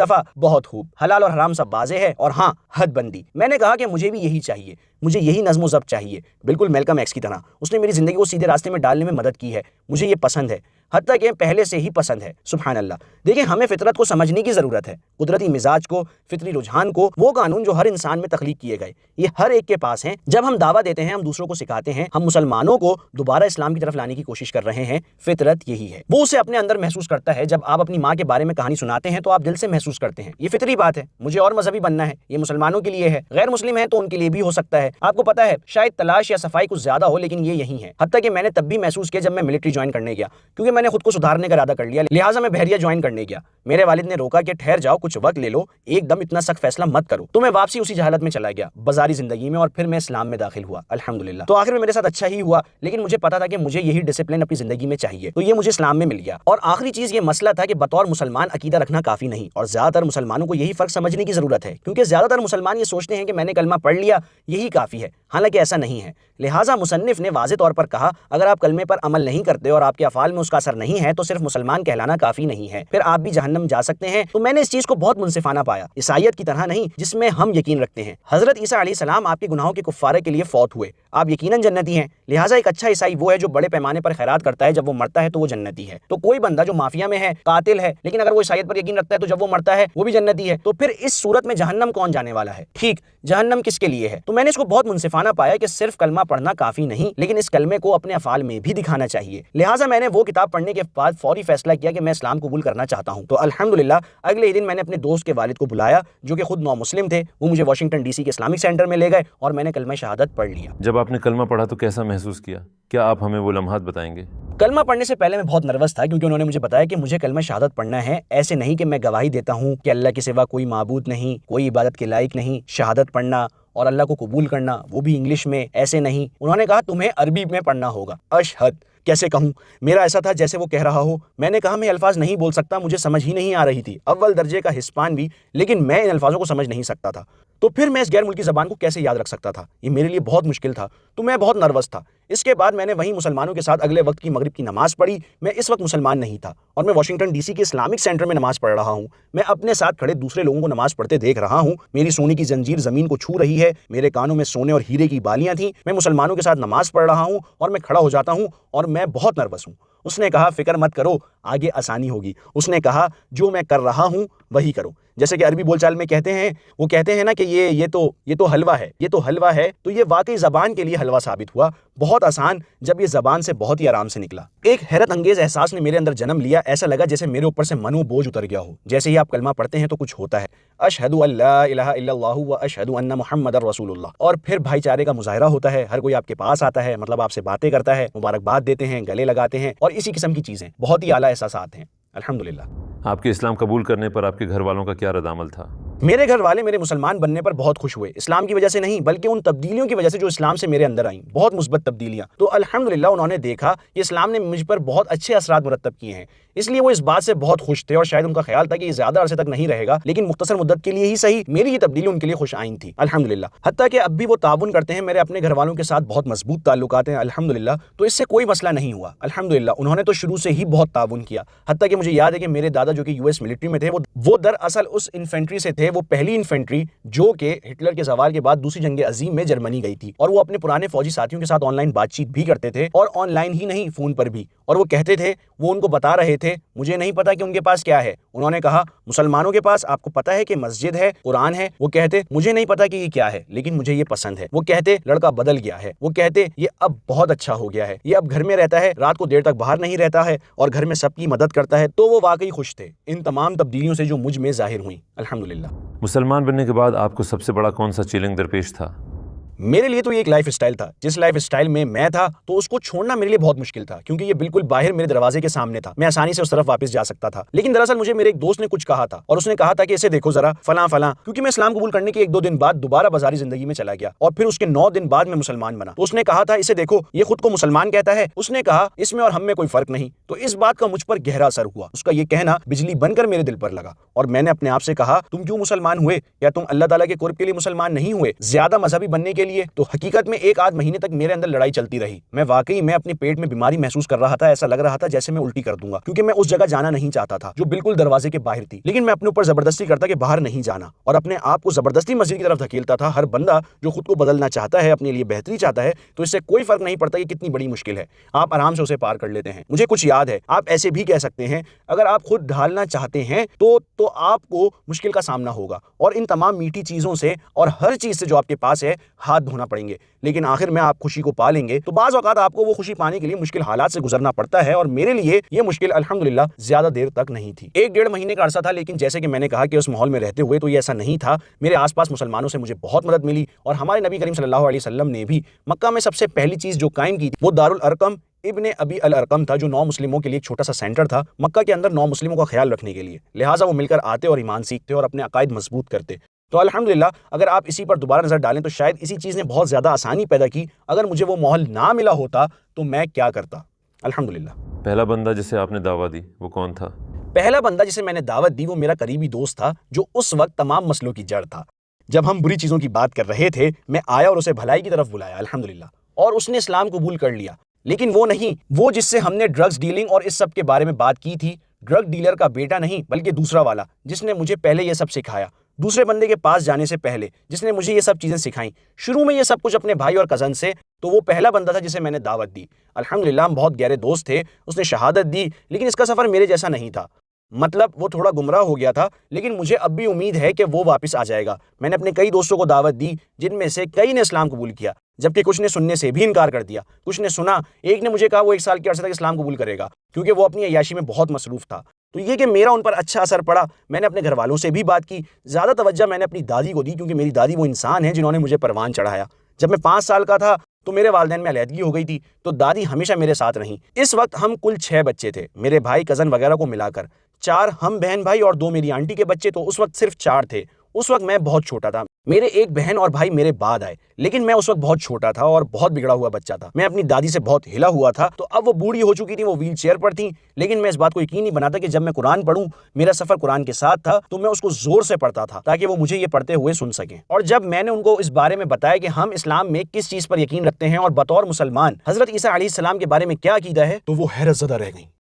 دفعہ، بہت خوب، حلال اور حرام سب واضح ہے، اور ہاں حد بندی۔ میں نے کہا کہ مجھے بھی یہی چاہیے، مجھے یہی نظم و ضبط چاہیے، بالکل میلکم ایکس کی طرح۔ اس نے میری زندگی کو سیدھے راستے میں ڈالنے میں مدد کی ہے، مجھے یہ پسند ہے، حتیٰ کہ پہلے سے ہی پسند ہے۔ سبحان اللہ۔ دیکھیں، ہمیں فطرت کو سمجھنے کی ضرورت ہے، قدرتی مزاج کو، فطری رجحان کو، وہ قانون جو ہر انسان میں تخلیق کیے گئے، یہ ہر ایک کے پاس ہیں۔ جب ہم دعویٰ دیتے ہیں، ہم دوسروں کو سکھاتے ہیں، ہم مسلمانوں کو دوبارہ اسلام کی طرف لانے کی کوشش کر رہے ہیں، فطرت یہی ہے۔ وہ اسے اپنے اندر محسوس کرتا ہے۔ جب آپ اپنی ماں کے بارے میں کہانی سناتے ہیں تو آپ دل سے محسوس کرتے ہیں، یہ فطری بات ہے، مجھے اور مذہبی بننا ہے، یہ مسلمانوں کے لیے ہے، غیر مسلم ہیں تو ان کے لیے بھی ہو سکتا ہے۔ آپ کو پتہ ہے شاید تلاش یا صفائی کچھ زیادہ ہو، لیکن یہ یہی ہے۔ حتیٰ کہ میں نے تب بھی محسوس کیا جب میں ملٹری جوائن کرنے گیا، کیونکہ میں نے خود کو سدھارنے کا ارادہ کر لیا، لہٰذا میں بحریہ جوائن کرنے گیا۔ میرے والد نے روکا کہ ٹھہر جاؤ، کچھ وقت لے لو، ایک دم اتنا سخت فیصلہ مت کرو۔ تو میں واپسی اسی جہالت میں چلا گیا، بازاری زندگی میں، اور پھر میں اسلام میں داخل ہوا الحمدللہ۔ تو آخر میں میرے ساتھ اچھا ہی ہوا، لیکن مجھے پتا تھا کہ مجھے یہی ڈسپلن اپنی زندگی میں چاہیے، تو یہ مجھے اسلام میں مل گیا۔ اور آخری چیز یہ مسئلہ تھا کہ بطور مسلمان عقیدہ رکھنا کافی نہیں، اور زیادہ تر مسلمانوں کو یہی فرق سمجھنے کی ضرورت ہے، کیونکہ زیادہ تر مسلمان یہ سوچتے ہیں کہ میں نے کلمہ پڑھ لیا یہی کافی ہے، حالانکہ ایسا نہیں ہے۔ لہٰذا مصنف نے واضح طور پر کہا اگر آپ کلمے پر عمل نہیں کرتے اور آپ کے افعال میں اس کا اثر نہیں ہے تو صرف مسلمان کہلانا کافی نہیں ہے، پھر آپ بھی جہنم جا سکتے ہیں۔ تو میں نے اس چیز کو بہت منصفانہ پایا، عیسائیت کی طرح نہیں جس میں ہم یقین رکھتے ہیں۔ حضرت عیسیٰ علیہ السلام آپ کے گناہوں کے کفارے کے لیے فوت ہوئے، آپ یقیناً جنتی ہیں، لہٰذا ایک اچھا عیسائی وہ ہے جو بڑے پیمانے پر خیرات کرتا ہے، جب وہ مرتا ہے تو وہ جنتی ہے۔ تو کوئی بندہ جو مافیا میں ہے، قاتل ہے، لیکن اگر وہ عیسائیت پر یقین رکھتا ہے تو جب وہ مرتا ہے وہ بھی جنتی ہے، تو پھر اس صورت میں جہنم کون جانے والا ہے؟ ٹھیک، جہنم کس کے لیے ہے؟ تو میں نے اس کو بہت منصفانہ پایا کہ صرف کلمہ پڑھنا کافی نہیں، لیکن اس کلمے کو اپنے افعال میں بھی دکھانا چاہیے۔ لہٰذا میں نے وہ کتاب پڑھنے کے بعد فوری فیصلہ کیا کہ میں اسلام قبول کرنا چاہتا ہوں۔ تو الحمدللہ اگلے ہی دن میں نے اپنے دوست کے والد کو بلایا جو کہ خود نو مسلم تھے، وہ مجھے واشنگٹن ڈی سی کے اسلامک سینٹر میں لے گئے اور میں نے کلمہ شہادت پڑھ لیا۔ جب آپ نے کلمہ پڑھا تو کیسا محسوس کیا؟ کیا آپ ہمیں وہ لمحات بتائیں گے؟ کلمہ پڑھنے سے پہلے میں بہت نروس تھا، کیونکہ انہوں نے مجھے بتایا کہ مجھے کلمہ شہادت پڑھنا ہے، ایسے نہیں کہ میں گواہی دیتا ہوں کہ اللہ کے سوا کوئی معبود نہیں، کوئی عبادت کے لائق نہیں، شہادت پڑھنا اور اللہ کو قبول کرنا وہ بھی انگلش میں، ایسے نہیں۔ انہوں نے کہا تمہیں عربی میں پڑھنا ہوگا۔ اشہد کیسے کہوں؟ میرا ایسا تھا جیسے وہ کہہ رہا ہو۔ میں نے کہا میں الفاظ نہیں بول سکتا، مجھے سمجھ ہی نہیں آ رہی تھی، اول درجے کا ہسپانوی، لیکن میں ان الفاظوں کو سمجھ نہیں سکتا تھا، تو پھر میں اس غیر ملکی زبان کو کیسے یاد رکھ سکتا تھا؟ یہ میرے لیے بہت مشکل تھا، تو میں بہت نروس تھا۔ اس کے بعد میں نے وہیں مسلمانوں کے ساتھ اگلے وقت کی مغرب کی نماز پڑھی۔ میں اس وقت مسلمان نہیں تھا اور میں واشنگٹن ڈی سی کے اسلامک سینٹر میں نماز پڑھ رہا ہوں۔ میں اپنے ساتھ کھڑے دوسرے لوگوں کو نماز پڑھتے دیکھ رہا ہوں، میری سونے کی زنجیر زمین کو چھو رہی ہے، میرے کانوں میں سونے اور ہیرے کی بالیاں تھیں۔ میں مسلمانوں کے ساتھ نماز پڑھ رہا ہوں اور میں کھڑا ہو جاتا ہوں اور میں بہت نروس ہوں۔ اس نے کہا فکر مت کرو، آگے آسانی ہوگی۔ اس نے کہا جو میں کر رہا ہوں وہی کرو، جیسے کہ عربی بول چال میں کہتے ہیں، وہ کہتے ہیں نا کہ یہ تو حلوہ ہے، یہ تو حلوہ ہے، تو یہ واقعی زبان کے لیے حلوہ ثابت ہوا، بہت آسان، جب یہ زبان سے بہت ہی آرام سے نکلا۔ ایک حیرت انگیز احساس نے میرے اندر جنم لیا، ایسا لگا جیسے میرے اوپر سے منو بوجھ اتر گیا ہو۔ جیسے ہی آپ کلمہ پڑھتے ہیں تو کچھ ہوتا ہے، اشہد ان لا الہ الا اللہ و اشہد ان محمد رسول اللہ، اور پھر بھائی چارے کا مظاہرہ ہوتا ہے، ہر کوئی آپ کے پاس آتا ہے، مطلب آپ سے باتیں کرتا ہے، مبارکباد دیتے ہیں، گلے لگاتے ہیں، اور اسی قسم کی چیزیں، بہت ہی اعلیٰ احساسات ہیں الحمدللہ۔ آپ کے اسلام قبول کرنے پر آپ کے گھر والوں کا کیا رد عمل تھا؟ میرے گھر والے میرے مسلمان بننے پر بہت خوش ہوئے، اسلام کی وجہ سے نہیں بلکہ ان تبدیلیوں کی وجہ سے جو اسلام سے میرے اندر آئیں، بہت مثبت تبدیلیاں۔ تو الحمدللہ انہوں نے دیکھا کہ اسلام نے مجھ پر بہت اچھے اثرات مرتب کیے ہیں، اس لیے وہ اس بات سے بہت خوش تھے، اور شاید ان کا خیال تھا کہ یہ زیادہ عرصے تک نہیں رہے گا، لیکن مختصر مدت کے لیے ہی صحیح میری یہ تبدیلی ان کے لیے خوش آئین تھی الحمدللہ۔ حتیٰ کہ اب بھی وہ تعاون کرتے ہیں، میرے اپنے گھر والوں کے ساتھ بہت مضبوط تعلقات ہیں الحمدللہ، تو اس سے کوئی مسئلہ نہیں ہوا الحمدللہ۔ انہوں نے تو شروع سے ہی بہت تعاون کیا، حتیٰ کہ مجھے یاد ہے کہ میرے دادا جو کہ یو ایس ملٹری میں تھے، وہ دراصل اس انفینٹری سے تھے، وہ پہلی انفینٹری جو کہ ہٹلر کے زوال کے بعد دوسری جنگ عظیم میں جرمنی گئی تھی، اور وہ اپنے پرانے فوجی ساتھیوں کے ساتھ آن لائن بات چیت بھی کرتے تھے، اور آن لائن ہی نہیں فون پر بھی، اور وہ کہتے تھے، وہ ان کو بتا رہے تھے، مجھے نہیں پتا کہ ان کے پاس کیا ہے۔ انہوں نے کہا مسلمانوں کے پاس آپ کو پتا ہے کہ مسجد ہے، قرآن ہے، وہ کہتے مجھے نہیں پتا کہ یہ کیا ہے لیکن مجھے یہ پسند ہے۔ وہ کہتے لڑکا بدل گیا ہے، وہ کہتے یہ اب بہت اچھا ہو گیا ہے، یہ اب گھر میں رہتا ہے، رات کو دیر تک باہر نہیں رہتا ہے، اور گھر میں سب کی مدد کرتا ہے۔ تو وہ واقعی خوش تھے ان تمام تبدیلیوں سے جو مجھ میں ظاہر ہوئیں الحمدللہ۔ مسلمان بننے کے بعد آپ کو سب سے بڑا کون سا چیلنج درپیش تھا؟ میرے لیے تو یہ ایک لائف اسٹائل تھا، جس لائف اسٹائل میں میں تھا تو اس کو چھوڑنا میرے لیے بہت مشکل تھا، کیونکہ یہ بالکل باہر میرے دروازے کے سامنے تھا، میں آسانی سے اس طرف واپس جا سکتا تھا۔ لیکن دراصل مجھے میرے ایک دوست نے کچھ کہا تھا، اور اس نے کہا تھا کہ اسے دیکھو ذرا فلاں فلاں، کیونکہ میں اسلام قبول کرنے کے 1-2 دن بعد دوبارہ بازاری زندگی میں چلا گیا، اور پھر اس کے 9 دن بعد میں مسلمان بنا۔ تو اس نے کہا تھا اسے دیکھو یہ خود کو مسلمان کہتا ہے، اس نے کہا اس میں اور ہم میں کوئی فرق نہیں۔ تو اس بات کا مجھ پر گہرا اثر ہوا، اس کا یہ کہنا بجلی بن کر میرے دل پر لگا، اور میں نے اپنے آپ سے کہا تم کیوں مسلمان ہوئے؟ یا تم اللہ تعالیٰ کے قرب کے لیے مسلمان نہیں ہوئے، زیادہ مذہبی بننے کے لیے؟ تو حقیقت میں 1-8 مہینے تک میرے اندر لڑائی چلتی رہی، میں واقعی میں اپنے پیٹ میں بیماری محسوس کر رہا تھا، ایسا لگ رہا تھا جیسے میں الٹی کر دوں گا، کیونکہ میں اس جگہ جانا نہیں چاہتا تھا جو بالکل دروازے کے باہر تھی، لیکن میں اپنے اوپر زبردستی کرتا کہ باہر نہیں جانا، اور اپنے آپ کو زبردستی مسجد کی طرف دھکیلتا تھا۔ ہر بندہ جو خود کو بدلنا چاہتا ہے، اپنے لیے بہتری چاہتا ہے، تو اس سے کوئی فرق نہیں پڑتا کہ کتنی بڑی مشکل ہے، آپ آرام سے اسے پار کر لیتے ہیں۔ مجھے کچھ یاد ہے، آپ ایسے بھی کہہ سکتے ہیں اگر آپ خود ڈھالنا چاہتے ہیں تو آپ کو مشکل کا سامنا ہوگا، اور ان تمام میٹھی چیزوں سے اور ہر چیز سے جو آپ کے پاس ہے ہاتھ دھونا پڑیں گے، لیکن آخر میں آپ خوشی کو پا لیں گے۔ تو بعض اوقات آپ کو وہ خوشی پانے کے لیے مشکل حالات سے گزرنا پڑتا ہے، اور میرے لیے یہ مشکل الحمدللہ زیادہ دیر تک نہیں تھی، 1-1.5 مہینے کا عرصہ تھا، لیکن جیسے کہ میں نے کہا کہ اس ماحول میں رہتے ہوئے تو یہ ایسا نہیں تھا۔ میرے آس پاس مسلمانوں سے مجھے بہت مدد ملی، اور ہمارے نبی کریم صلی اللہ علیہ وسلم نے بھی مکہ میں سب سے پہلی چیز جو قائم کی تھی وہ دارالارقم ابن ابی الارقم تھا، جو 9 مسلموں کے لیے ایک چھوٹا سا سینٹر تھا مکہ کے اندر 9 مسلموں کا خیال رکھنے کے لیے، لہٰذا وہ مل کر آتے اور ایمان سیکھتے اور اپنے عقائد مضبوط کرتے۔ تو الحمدللہ اگر آپ اسی پر دوبارہ نظر ڈالیں تو شاید اسی چیز نے بہت زیادہ آسانی پیدا کی، اگر مجھے وہ ماحول نہ ملا ہوتا تو میں کیا کرتا۔ الحمدللہ پہلا بندہ جسے آپ نے دعوت دی وہ کون تھا؟ پہلا بندہ جسے میں نے دعوت دی وہ میرا قریبی دوست تھا، جو اس وقت تمام مسئلوں کی جڑ تھا۔ جب ہم بری چیزوں کی بات کر رہے تھے میں آیا اور اسے بھلائی کی طرف بلایا الحمدللہ، اور اس نے اسلام قبول کر لیا، لیکن وہ نہیں، وہ جس سے ہم نے ڈرگز ڈیلنگ اور اس سب کے بارے میں بات کی تھی، ڈرگ ڈیلر کا بیٹا نہیں بلکہ دوسرا والا، جس نے مجھے پہلے یہ سب سکھایا، دوسرے بندے کے پاس جانے سے پہلے جس نے مجھے یہ سب چیزیں سکھائیں، شروع میں یہ سب کچھ اپنے بھائی اور کزن سے، تو وہ پہلا بندہ تھا جسے میں نے دعوت دی۔ الحمدللہ ہم بہت گہرے دوست تھے، اس نے شہادت دی، لیکن اس کا سفر میرے جیسا نہیں تھا، مطلب وہ تھوڑا گمراہ ہو گیا تھا، لیکن مجھے اب بھی امید ہے کہ وہ واپس آ جائے گا۔ میں نے اپنے کئی دوستوں کو دعوت دی، جن میں سے کئی نے اسلام قبول کیا، جبکہ کچھ نے سننے سے بھی انکار کر دیا، کچھ نے سنا، ایک نے مجھے کہا وہ 1 سال کے عرصے تک اسلام قبول کرے گا کیونکہ وہ اپنی عیاشی میں بہت مصروف تھا۔ تو یہ کہ میرا ان پر اچھا اثر پڑا، میں نے اپنے گھر والوں سے بھی بات کی، زیادہ توجہ میں نے اپنی دادی کو دی، کیونکہ میری دادی وہ انسان ہیں جنہوں نے مجھے پروان چڑھایا۔ جب میں 5 سال کا تھا تو میرے والدین میں علیحدگی ہو گئی تھی، تو دادی ہمیشہ میرے ساتھ رہیں۔ اس وقت ہم کل 6 بچے تھے، میرے بھائی کزن وغیرہ کو ملا کر 4 ہم بہن بھائی اور 2 میری آنٹی کے بچے، تو اس وقت صرف 4 تھے۔ اس وقت میں بہت چھوٹا تھا، میرے ایک بہن اور بھائی میرے بعد آئے، لیکن میں اس وقت بہت چھوٹا تھا اور بہت بگڑا ہوا بچہ تھا، میں اپنی دادی سے بہت ہلا ہوا تھا۔ تو اب وہ بوڑھی ہو چکی تھی، وہ ویل چیئر پر تھیں، لیکن میں اس بات کو یقین نہیں بناتا کہ جب میں قرآن پڑھوں، میرا سفر قرآن کے ساتھ تھا، تو میں اس کو زور سے پڑھتا تھا تاکہ وہ مجھے یہ پڑھتے ہوئے سن سکیں۔ اور جب میں نے ان کو اس بارے میں بتایا کہ ہم اسلام میں کس چیز پر یقین رکھتے ہیں اور بطور مسلمان حضرت عیسیٰ علیہ السلام کے بارے میں کیا عقیدہ ہے، تو وہ حیرت زدہ رہ گئیں،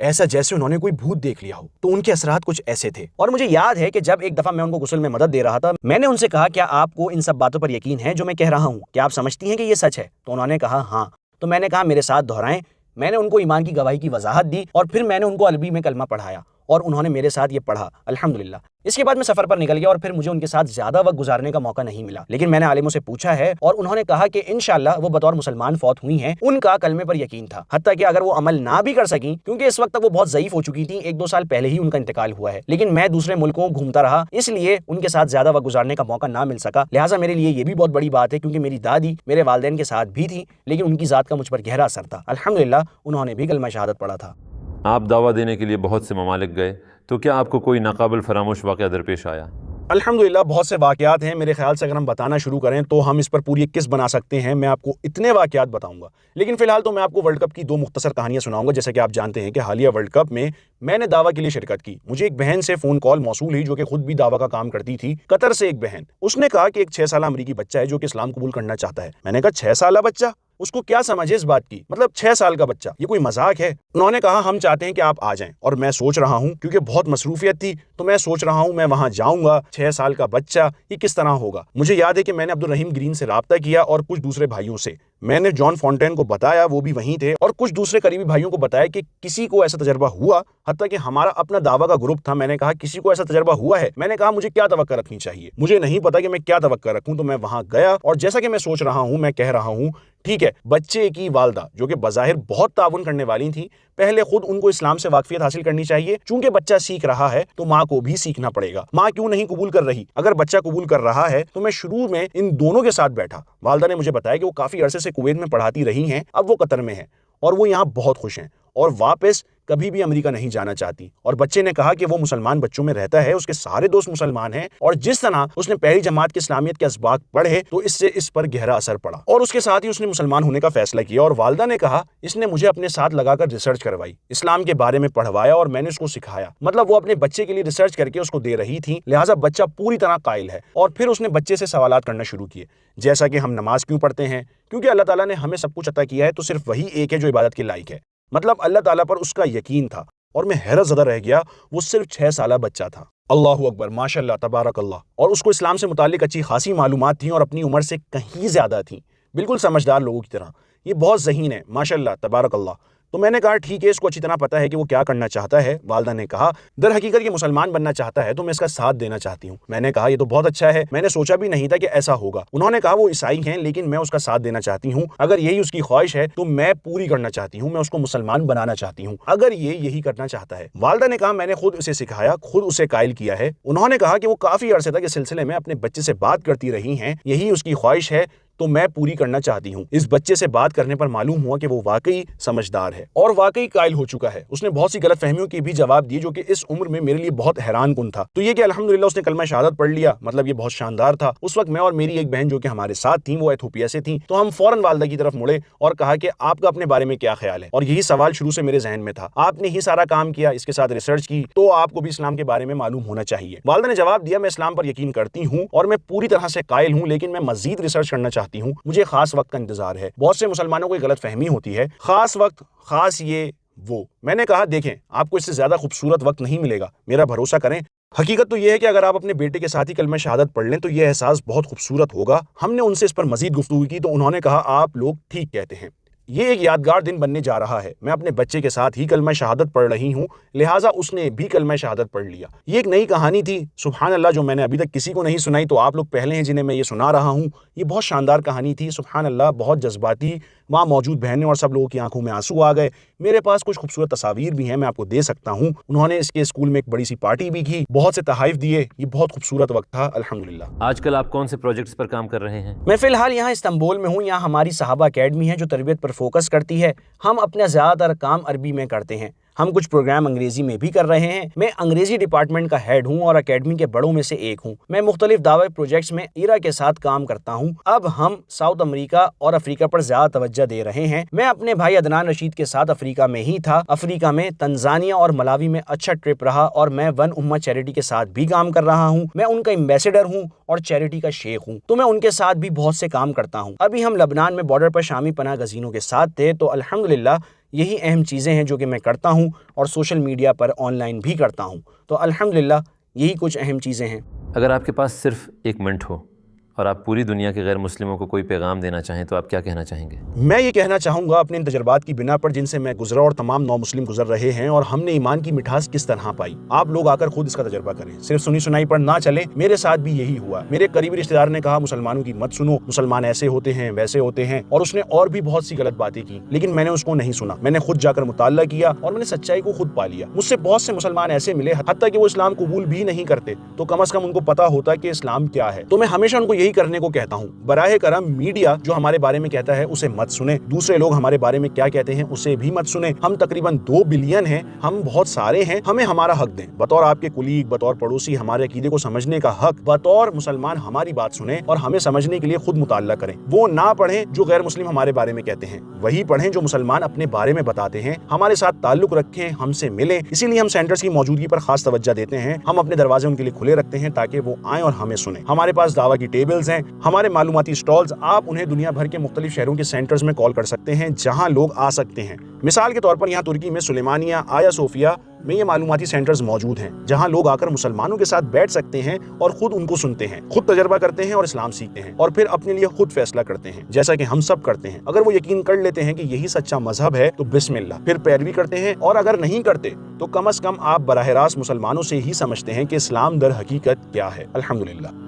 ایسا جیسے انہوں نے کوئی بھوت دیکھ لیا ہو۔ تو ان کے اثرات کچھ ایسے تھے، اور مجھے یاد ہے کہ جب ایک دفعہ میں ان کو غسل میں مدد دے رہا تھا، میں نے ان سے کہا کیا آپ کو ان سب باتوں پر یقین ہے جو میں کہہ رہا ہوں؟ کیا آپ سمجھتی ہیں کہ یہ سچ ہے؟ تو انہوں نے کہا ہاں۔ تو میں نے کہا میرے ساتھ دہرائیں۔ میں نے ان کو ایمان کی گواہی کی وضاحت دی، اور پھر میں نے ان کو عربی میں کلمہ پڑھایا، اور انہوں نے میرے ساتھ یہ پڑھا الحمدللہ۔ اس کے بعد میں سفر پر نکل گیا، اور پھر مجھے ان کے ساتھ زیادہ وقت گزارنے کا موقع نہیں ملا، لیکن میں نے عالموں سے پوچھا ہے، اور انہوں نے کہا کہ انشاءاللہ وہ بطور مسلمان فوت ہوئی ہیں، ان کا کلمے پر یقین تھا، حتیٰ کہ اگر وہ عمل نہ بھی کر سکیں، کیونکہ اس وقت تک وہ بہت ضعیف ہو چکی تھیں، 1-2 سال پہلے ہی ان کا انتقال ہوا ہے، لیکن میں دوسرے ملکوں گھومتا رہا، اس لیے ان کے ساتھ زیادہ وقت گزارنے کا موقع نہ مل سکا، لہٰذا میرے لیے یہ بھی بہت بڑی بات ہے، کیونکہ میری دادی میرے والدین کے ساتھ بھی تھی، لیکن ان کی ذات کا مجھ پر گہرا اثر تھا۔ الحمدللہ انہوں نے بھی کلمہ شہادت پڑھا تھا۔ آپ دعویٰ دینے کے لیے بہت سے ممالک گئے، تو کیا آپ کو کوئی ناقابل فراموش واقعہ درپیش آیا؟ الحمدللہ بہت سے واقعات ہیں، میرے خیال سے اگر ہم بتانا شروع کریں تو ہم اس پر پوری ایک قسط بنا سکتے ہیں، میں آپ کو اتنے واقعات بتاؤں گا، لیکن فی الحال تو میں آپ کو ورلڈ کپ کی 2 مختصر کہانیاں سناؤں گا۔ جیسے کہ آپ جانتے ہیں کہ حالیہ ورلڈ کپ میں نے دعویٰ کے لیے شرکت کی، مجھے ایک بہن سے فون کال موصول ہوئی جو کہ خود بھی دعویٰ کا کام کرتی تھی، قطر سے ایک بہن، اس نے کہا کہ ایک 6 سالہ امریکی بچہ ہے جو کہ اسلام قبول کرنا چاہتا ہے۔ میں نے کہا 6 سالہ بچہ، اس کو کیا سمجھ ہے اس بات کی، مطلب 6 سال کا بچہ، یہ کوئی مذاق ہے؟ انہوں نے کہا ہم چاہتے ہیں کہ آپ آ جائیں، اور میں سوچ رہا ہوں کیونکہ بہت مصروفیت تھی، تو میں سوچ رہا ہوں میں وہاں جاؤں گا، 6 سال کا بچہ، یہ کس طرح ہوگا؟ مجھے یاد ہے کہ میں نے عبدالرحیم گرین سے رابطہ کیا اور کچھ دوسرے بھائیوں سے، میں نے جان فونٹین کو بتایا، وہ بھی وہیں تھے، اور کچھ دوسرے قریبی بھائیوں کو بتایا کہ کسی کو ایسا تجربہ ہوا، حتیٰ کہ ہمارا اپنا دعویٰ کا گروپ تھا، میں نے کہا کسی کو ایسا تجربہ ہوا ہے؟ میں نے کہا مجھے کیا توقع رکھنی چاہیے، مجھے نہیں پتا کہ میں کیا توقع رکھوں، تو میں وہاں گیا، اور جیسا کہ میں سوچ رہا ہوں میں کہہ رہا ہوں، ٹھیک ہے, بچے کی والدہ جو کہ بظاہر بہت تعاون کرنے والی تھیں, پہلے خود ان کو اسلام سے واقفیت حاصل کرنی چاہیے. چونکہ بچہ سیکھ رہا ہے تو ماں کو بھی سیکھنا پڑے گا. ماں کیوں نہیں قبول کر رہی؟ اگر بچہ قبول کر رہا ہے تو میں شروع میں ان دونوں کے ساتھ بیٹھا. والدہ نے مجھے بتایا کہ وہ کافی عرصے سے کویت میں پڑھاتی رہی ہیں, اب وہ قطر میں ہیں اور وہ یہاں بہت خوش ہیں اور واپس کبھی بھی امریکہ نہیں جانا چاہتی. اور بچے نے کہا کہ وہ مسلمان بچوں میں رہتا ہے, اس کے سارے دوست مسلمان ہیں اور جس طرح اس نے پہلی جماعت کی اسلامیت کے اسباق پڑھے تو اس سے اس پر گہرا اثر پڑا اور اس کے ساتھ ہی اس نے مسلمان ہونے کا فیصلہ کیا. اور والدہ نے کہا اس نے مجھے اپنے ساتھ لگا کر ریسرچ کروائی, اسلام کے بارے میں پڑھوایا اور میں نے اس کو سکھایا. مطلب وہ اپنے بچے کے لیے ریسرچ کر کے اس کو دے رہی تھی, لہٰذا بچہ پوری طرح قائل ہے. اور پھر اس نے بچے سے سوالات کرنا شروع کیے, جیسا کہ ہم نماز کیوں پڑھتے ہیں؟ کیونکہ اللہ تعالیٰ نے ہمیں سب کچھ عطا کیا ہے تو صرف وہی ایک ہے جو عبادت کے لائق ہے. مطلب اللہ تعالیٰ پر اس کا یقین تھا اور میں حیرت زدہ رہ گیا. وہ صرف 6 سالہ بچہ تھا. اللہ اکبر, ماشاء اللہ, تبارک اللہ. اور اس کو اسلام سے متعلق اچھی خاصی معلومات تھیں اور اپنی عمر سے کہیں زیادہ تھیں, بالکل سمجھدار لوگوں کی طرح. یہ بہت ذہین ہے, ماشاء اللہ, تبارک اللہ. تو میں نے کہا ٹھیک ہے, اس کو اچھی طرح پتا ہے کہ وہ کیا کرنا چاہتا ہے. والدہ نے کہا در حقیقت یہ مسلمان بننا چاہتا ہے تو میں اس کا ساتھ دینا چاہتی ہوں. میں نے کہا یہ تو بہت اچھا ہے, میں نے سوچا بھی نہیں تھا کہ ایسا ہوگا. انہوں نے کہا وہ عیسائی ہیں لیکن میں اس کا ساتھ دینا چاہتی ہوں. اگر یہی اس کی خواہش ہے تو میں پوری کرنا چاہتی ہوں, میں اس کو مسلمان بنانا چاہتی ہوں اگر یہ یہی کرنا چاہتا ہے. والدہ نے کہا میں نے خود اسے سکھایا, خود اسے قائل کیا ہے. انہوں نے کہا کہ وہ کافی عرصے تک اس سلسلے میں اپنے بچے سے بات کرتی رہی ہیں, یہی اس کی خواہش ہے تو میں پوری کرنا چاہتی ہوں. اس بچے سے بات کرنے پر معلوم ہوا کہ وہ واقعی سمجھدار ہے اور واقعی قائل ہو چکا ہے. اس نے بہت سی غلط فہمیوں کی بھی جواب دی جو کہ اس عمر میں میرے لیے بہت حیران کن تھا. تو یہ کہ الحمدللہ اس نے کلمہ شہادت پڑھ لیا, مطلب یہ بہت شاندار تھا. اس وقت میں اور میری ایک بہن جو کہ ہمارے ساتھ تھیں وہ ایتھوپیا سے تھیں, تو ہم فوراً والدہ کی طرف مڑے اور کہا کہ آپ کا اپنے بارے میں کیا خیال ہے؟ اور یہی سوال شروع سے میرے ذہن میں تھا. آپ نے ہی سارا کام کیا, اس کے ساتھ ریسرچ کی, تو آپ کو بھی اسلام کے بارے میں معلوم ہونا چاہیے. والدہ نے جواب دیا میں اسلام پر یقین کرتی ہوں اور میں پوری طرح سے قائل ہوں, لیکن میں مزید ریسرچ کرنا چاہتی ہوں. مجھے خاص وقت کا انتظار ہے. بہت سے مسلمانوں کو یہ غلط فہمی ہوتی ہے, خاص وقت, خاص یہ وہ. میں نے کہا دیکھیں آپ کو اس سے زیادہ خوبصورت وقت نہیں ملے گا, میرا بھروسہ کریں. حقیقت تو یہ ہے کہ اگر آپ اپنے بیٹے کے ساتھ ہی کلمہ شہادت پڑھ لیں تو یہ احساس بہت خوبصورت ہوگا. ہم نے ان سے اس پر مزید گفتگو کی تو انہوں نے کہا آپ لوگ ٹھیک کہتے ہیں, یہ ایک یادگار دن بننے جا رہا ہے. میں اپنے بچے کے ساتھ ہی کلمہ شہادت پڑھ رہی ہوں, لہٰذا اس نے بھی کلمہ شہادت پڑھ لیا. یہ ایک نئی کہانی تھی, سبحان اللہ, جو میں نے ابھی تک کسی کو نہیں سنائی, تو آپ لوگ پہلے ہیں جنہیں میں یہ سنا رہا ہوں. یہ بہت شاندار کہانی تھی, سبحان اللہ, بہت جذباتی. وہاں موجود بہنیں اور سب لوگوں کی آنکھوں میں آنسو آ گئے. میرے پاس کچھ خوبصورت تصاویر بھی ہیں, میں آپ کو دے سکتا ہوں. انہوں نے اس کے اسکول میں ایک بڑی سی پارٹی بھی کی, بہت سے تحائف دیے. یہ بہت خوبصورت وقت تھا الحمدللہ. آج کل آپ کون سے پروجیکٹس پر کام کر رہے ہیں؟ میں فی الحال یہاں استنبول میں ہوں. یہاں ہماری صحابہ اکیڈمی ہے جو تربیت پر فوکس کرتی ہے. ہم اپنا زیادہ تر کام عربی میں کرتے ہیں. ہم کچھ پروگرام انگریزی میں بھی کر رہے ہیں. میں انگریزی ڈپارٹمنٹ کا ہیڈ ہوں اور اکیڈمی کے بڑوں میں سے ایک ہوں. میں مختلف دعوی پروجیکٹس میں ایرا کے ساتھ کام کرتا ہوں. اب ہم ساؤتھ امریکہ اور افریقہ پر زیادہ توجہ دے رہے ہیں. میں اپنے بھائی عدنان رشید کے ساتھ افریقہ میں ہی تھا. افریقہ میں تنزانیہ اور ملاوی میں اچھا ٹرپ رہا اور میں ون امہ چیریٹی کے ساتھ بھی کام کر رہا ہوں. میں ان کا ایمبیسڈر ہوں اور چیریٹی کا شیخ ہوں, تو میں ان کے ساتھ بھی بہت سے کام کرتا ہوں. ابھی ہم لبنان میں بارڈر پر شامی پناہ گزینوں کے ساتھ تھے, تو الحمدللہ یہی اہم چیزیں ہیں جو کہ میں کرتا ہوں اور social media per on line بھی کرتا ہوں. تو الحمدللہ یہی کچھ اہم چیزیں ہیں. اگر آپ کے پاس صرف 1 منٹ ہو اور آپ پوری دنیا کے غیر مسلموں کو کوئی پیغام دینا چاہیں تو آپ کیا کہنا چاہیں گے؟ میں یہ کہنا چاہوں گا اپنے ان تجربات کی بنا پر جن سے میں گزرا اور تمام نو مسلم گزر رہے ہیں, اور ہم نے ایمان کی مٹھاس کس طرح پائی. آپ لوگ آ کر خود اس کا تجربہ کریں, صرف سنی سنائی پر نہ چلیں. میرے ساتھ بھی یہی ہوا. میرے قریبی رشتہ دار نے کہا مسلمانوں کی مت سنو, مسلمان ایسے ہوتے ہیں ویسے ہوتے ہیں, اور اس نے اور بھی بہت سی غلط باتیں کی, لیکن میں نے اس کو نہیں سنا. میں نے خود جا کر مطالعہ کیا اور میں نے سچائی کو خود پا لیا. مجھ سے بہت سے مسلمان ایسے ملے حتیٰ کہ وہ اسلام قبول بھی نہیں کرتے, تو کم از کم ان کو پتا ہوتا کہ اسلام کیا ہے. تو میں ہمیشہ ان کو یہی کرنے کو کہتا ہوں, براہ کرم میڈیا جو ہمارے بارے میں کہتا ہے اسے مت سنیں. دوسرے لوگ ہمارے بارے میں کیا کہتے ہیں اسے بھی مت سنیں. ہم تقریباً 2 بلین ہیں, ہم بہت سارے ہیں, ہمیں ہمارا حق دیں. بطور آپ کے کلیگ, بطور پڑوسی ہمارے عقیدے کو سمجھنے کا حق. بطور مسلمان ہماری بات سنیں اور ہمیں سمجھنے کے لیے خود مطالعہ کریں. وہ نہ پڑھیں جو غیر مسلم ہمارے بارے میں کہتے ہیں, وہی پڑھیں جو مسلمان اپنے بارے میں بتاتے ہیں. ہمارے ساتھ تعلق رکھیں, ہم سے ملیں. اسی لیے ہم سینٹرز کی موجودگی پر خاص توجہ دیتے ہیں. ہم اپنے دروازے ان کے لیے کھلے رکھتے ہیں تاکہ وہ آئیں اور ہمیں سنیں. ہمارے پاس دعویٰ کی ٹیبلز ہیں, ہمارے معلوماتی اسٹالز. آپ انہیں دنیا بھر کے مختلف شہروں کے سینٹرز میں کال کر سکتے ہیں جہاں لوگ آ سکتے ہیں. مثال کے طور پر یہاں ترکی میں سلیمانیہ, آیا صوفیہ میں یہ معلوماتی سینٹرز موجود ہیں جہاں لوگ آ کر مسلمانوں کے ساتھ بیٹھ سکتے ہیں اور خود ان کو سنتے ہیں, خود تجربہ کرتے ہیں اور اسلام سیکھتے ہیں, اور پھر اپنے لیے خود فیصلہ کرتے ہیں جیسا کہ ہم سب کرتے ہیں. اگر وہ یقین کر لیتے ہیں کہ یہی سچا مذہب ہے تو بسم اللہ, پھر پیروی کرتے ہیں, اور اگر نہیں کرتے تو کم از کم آپ براہ راست مسلمانوں سے ہی سمجھتے ہیں کہ اسلام در حقیقت کیا ہے. الحمدللہ.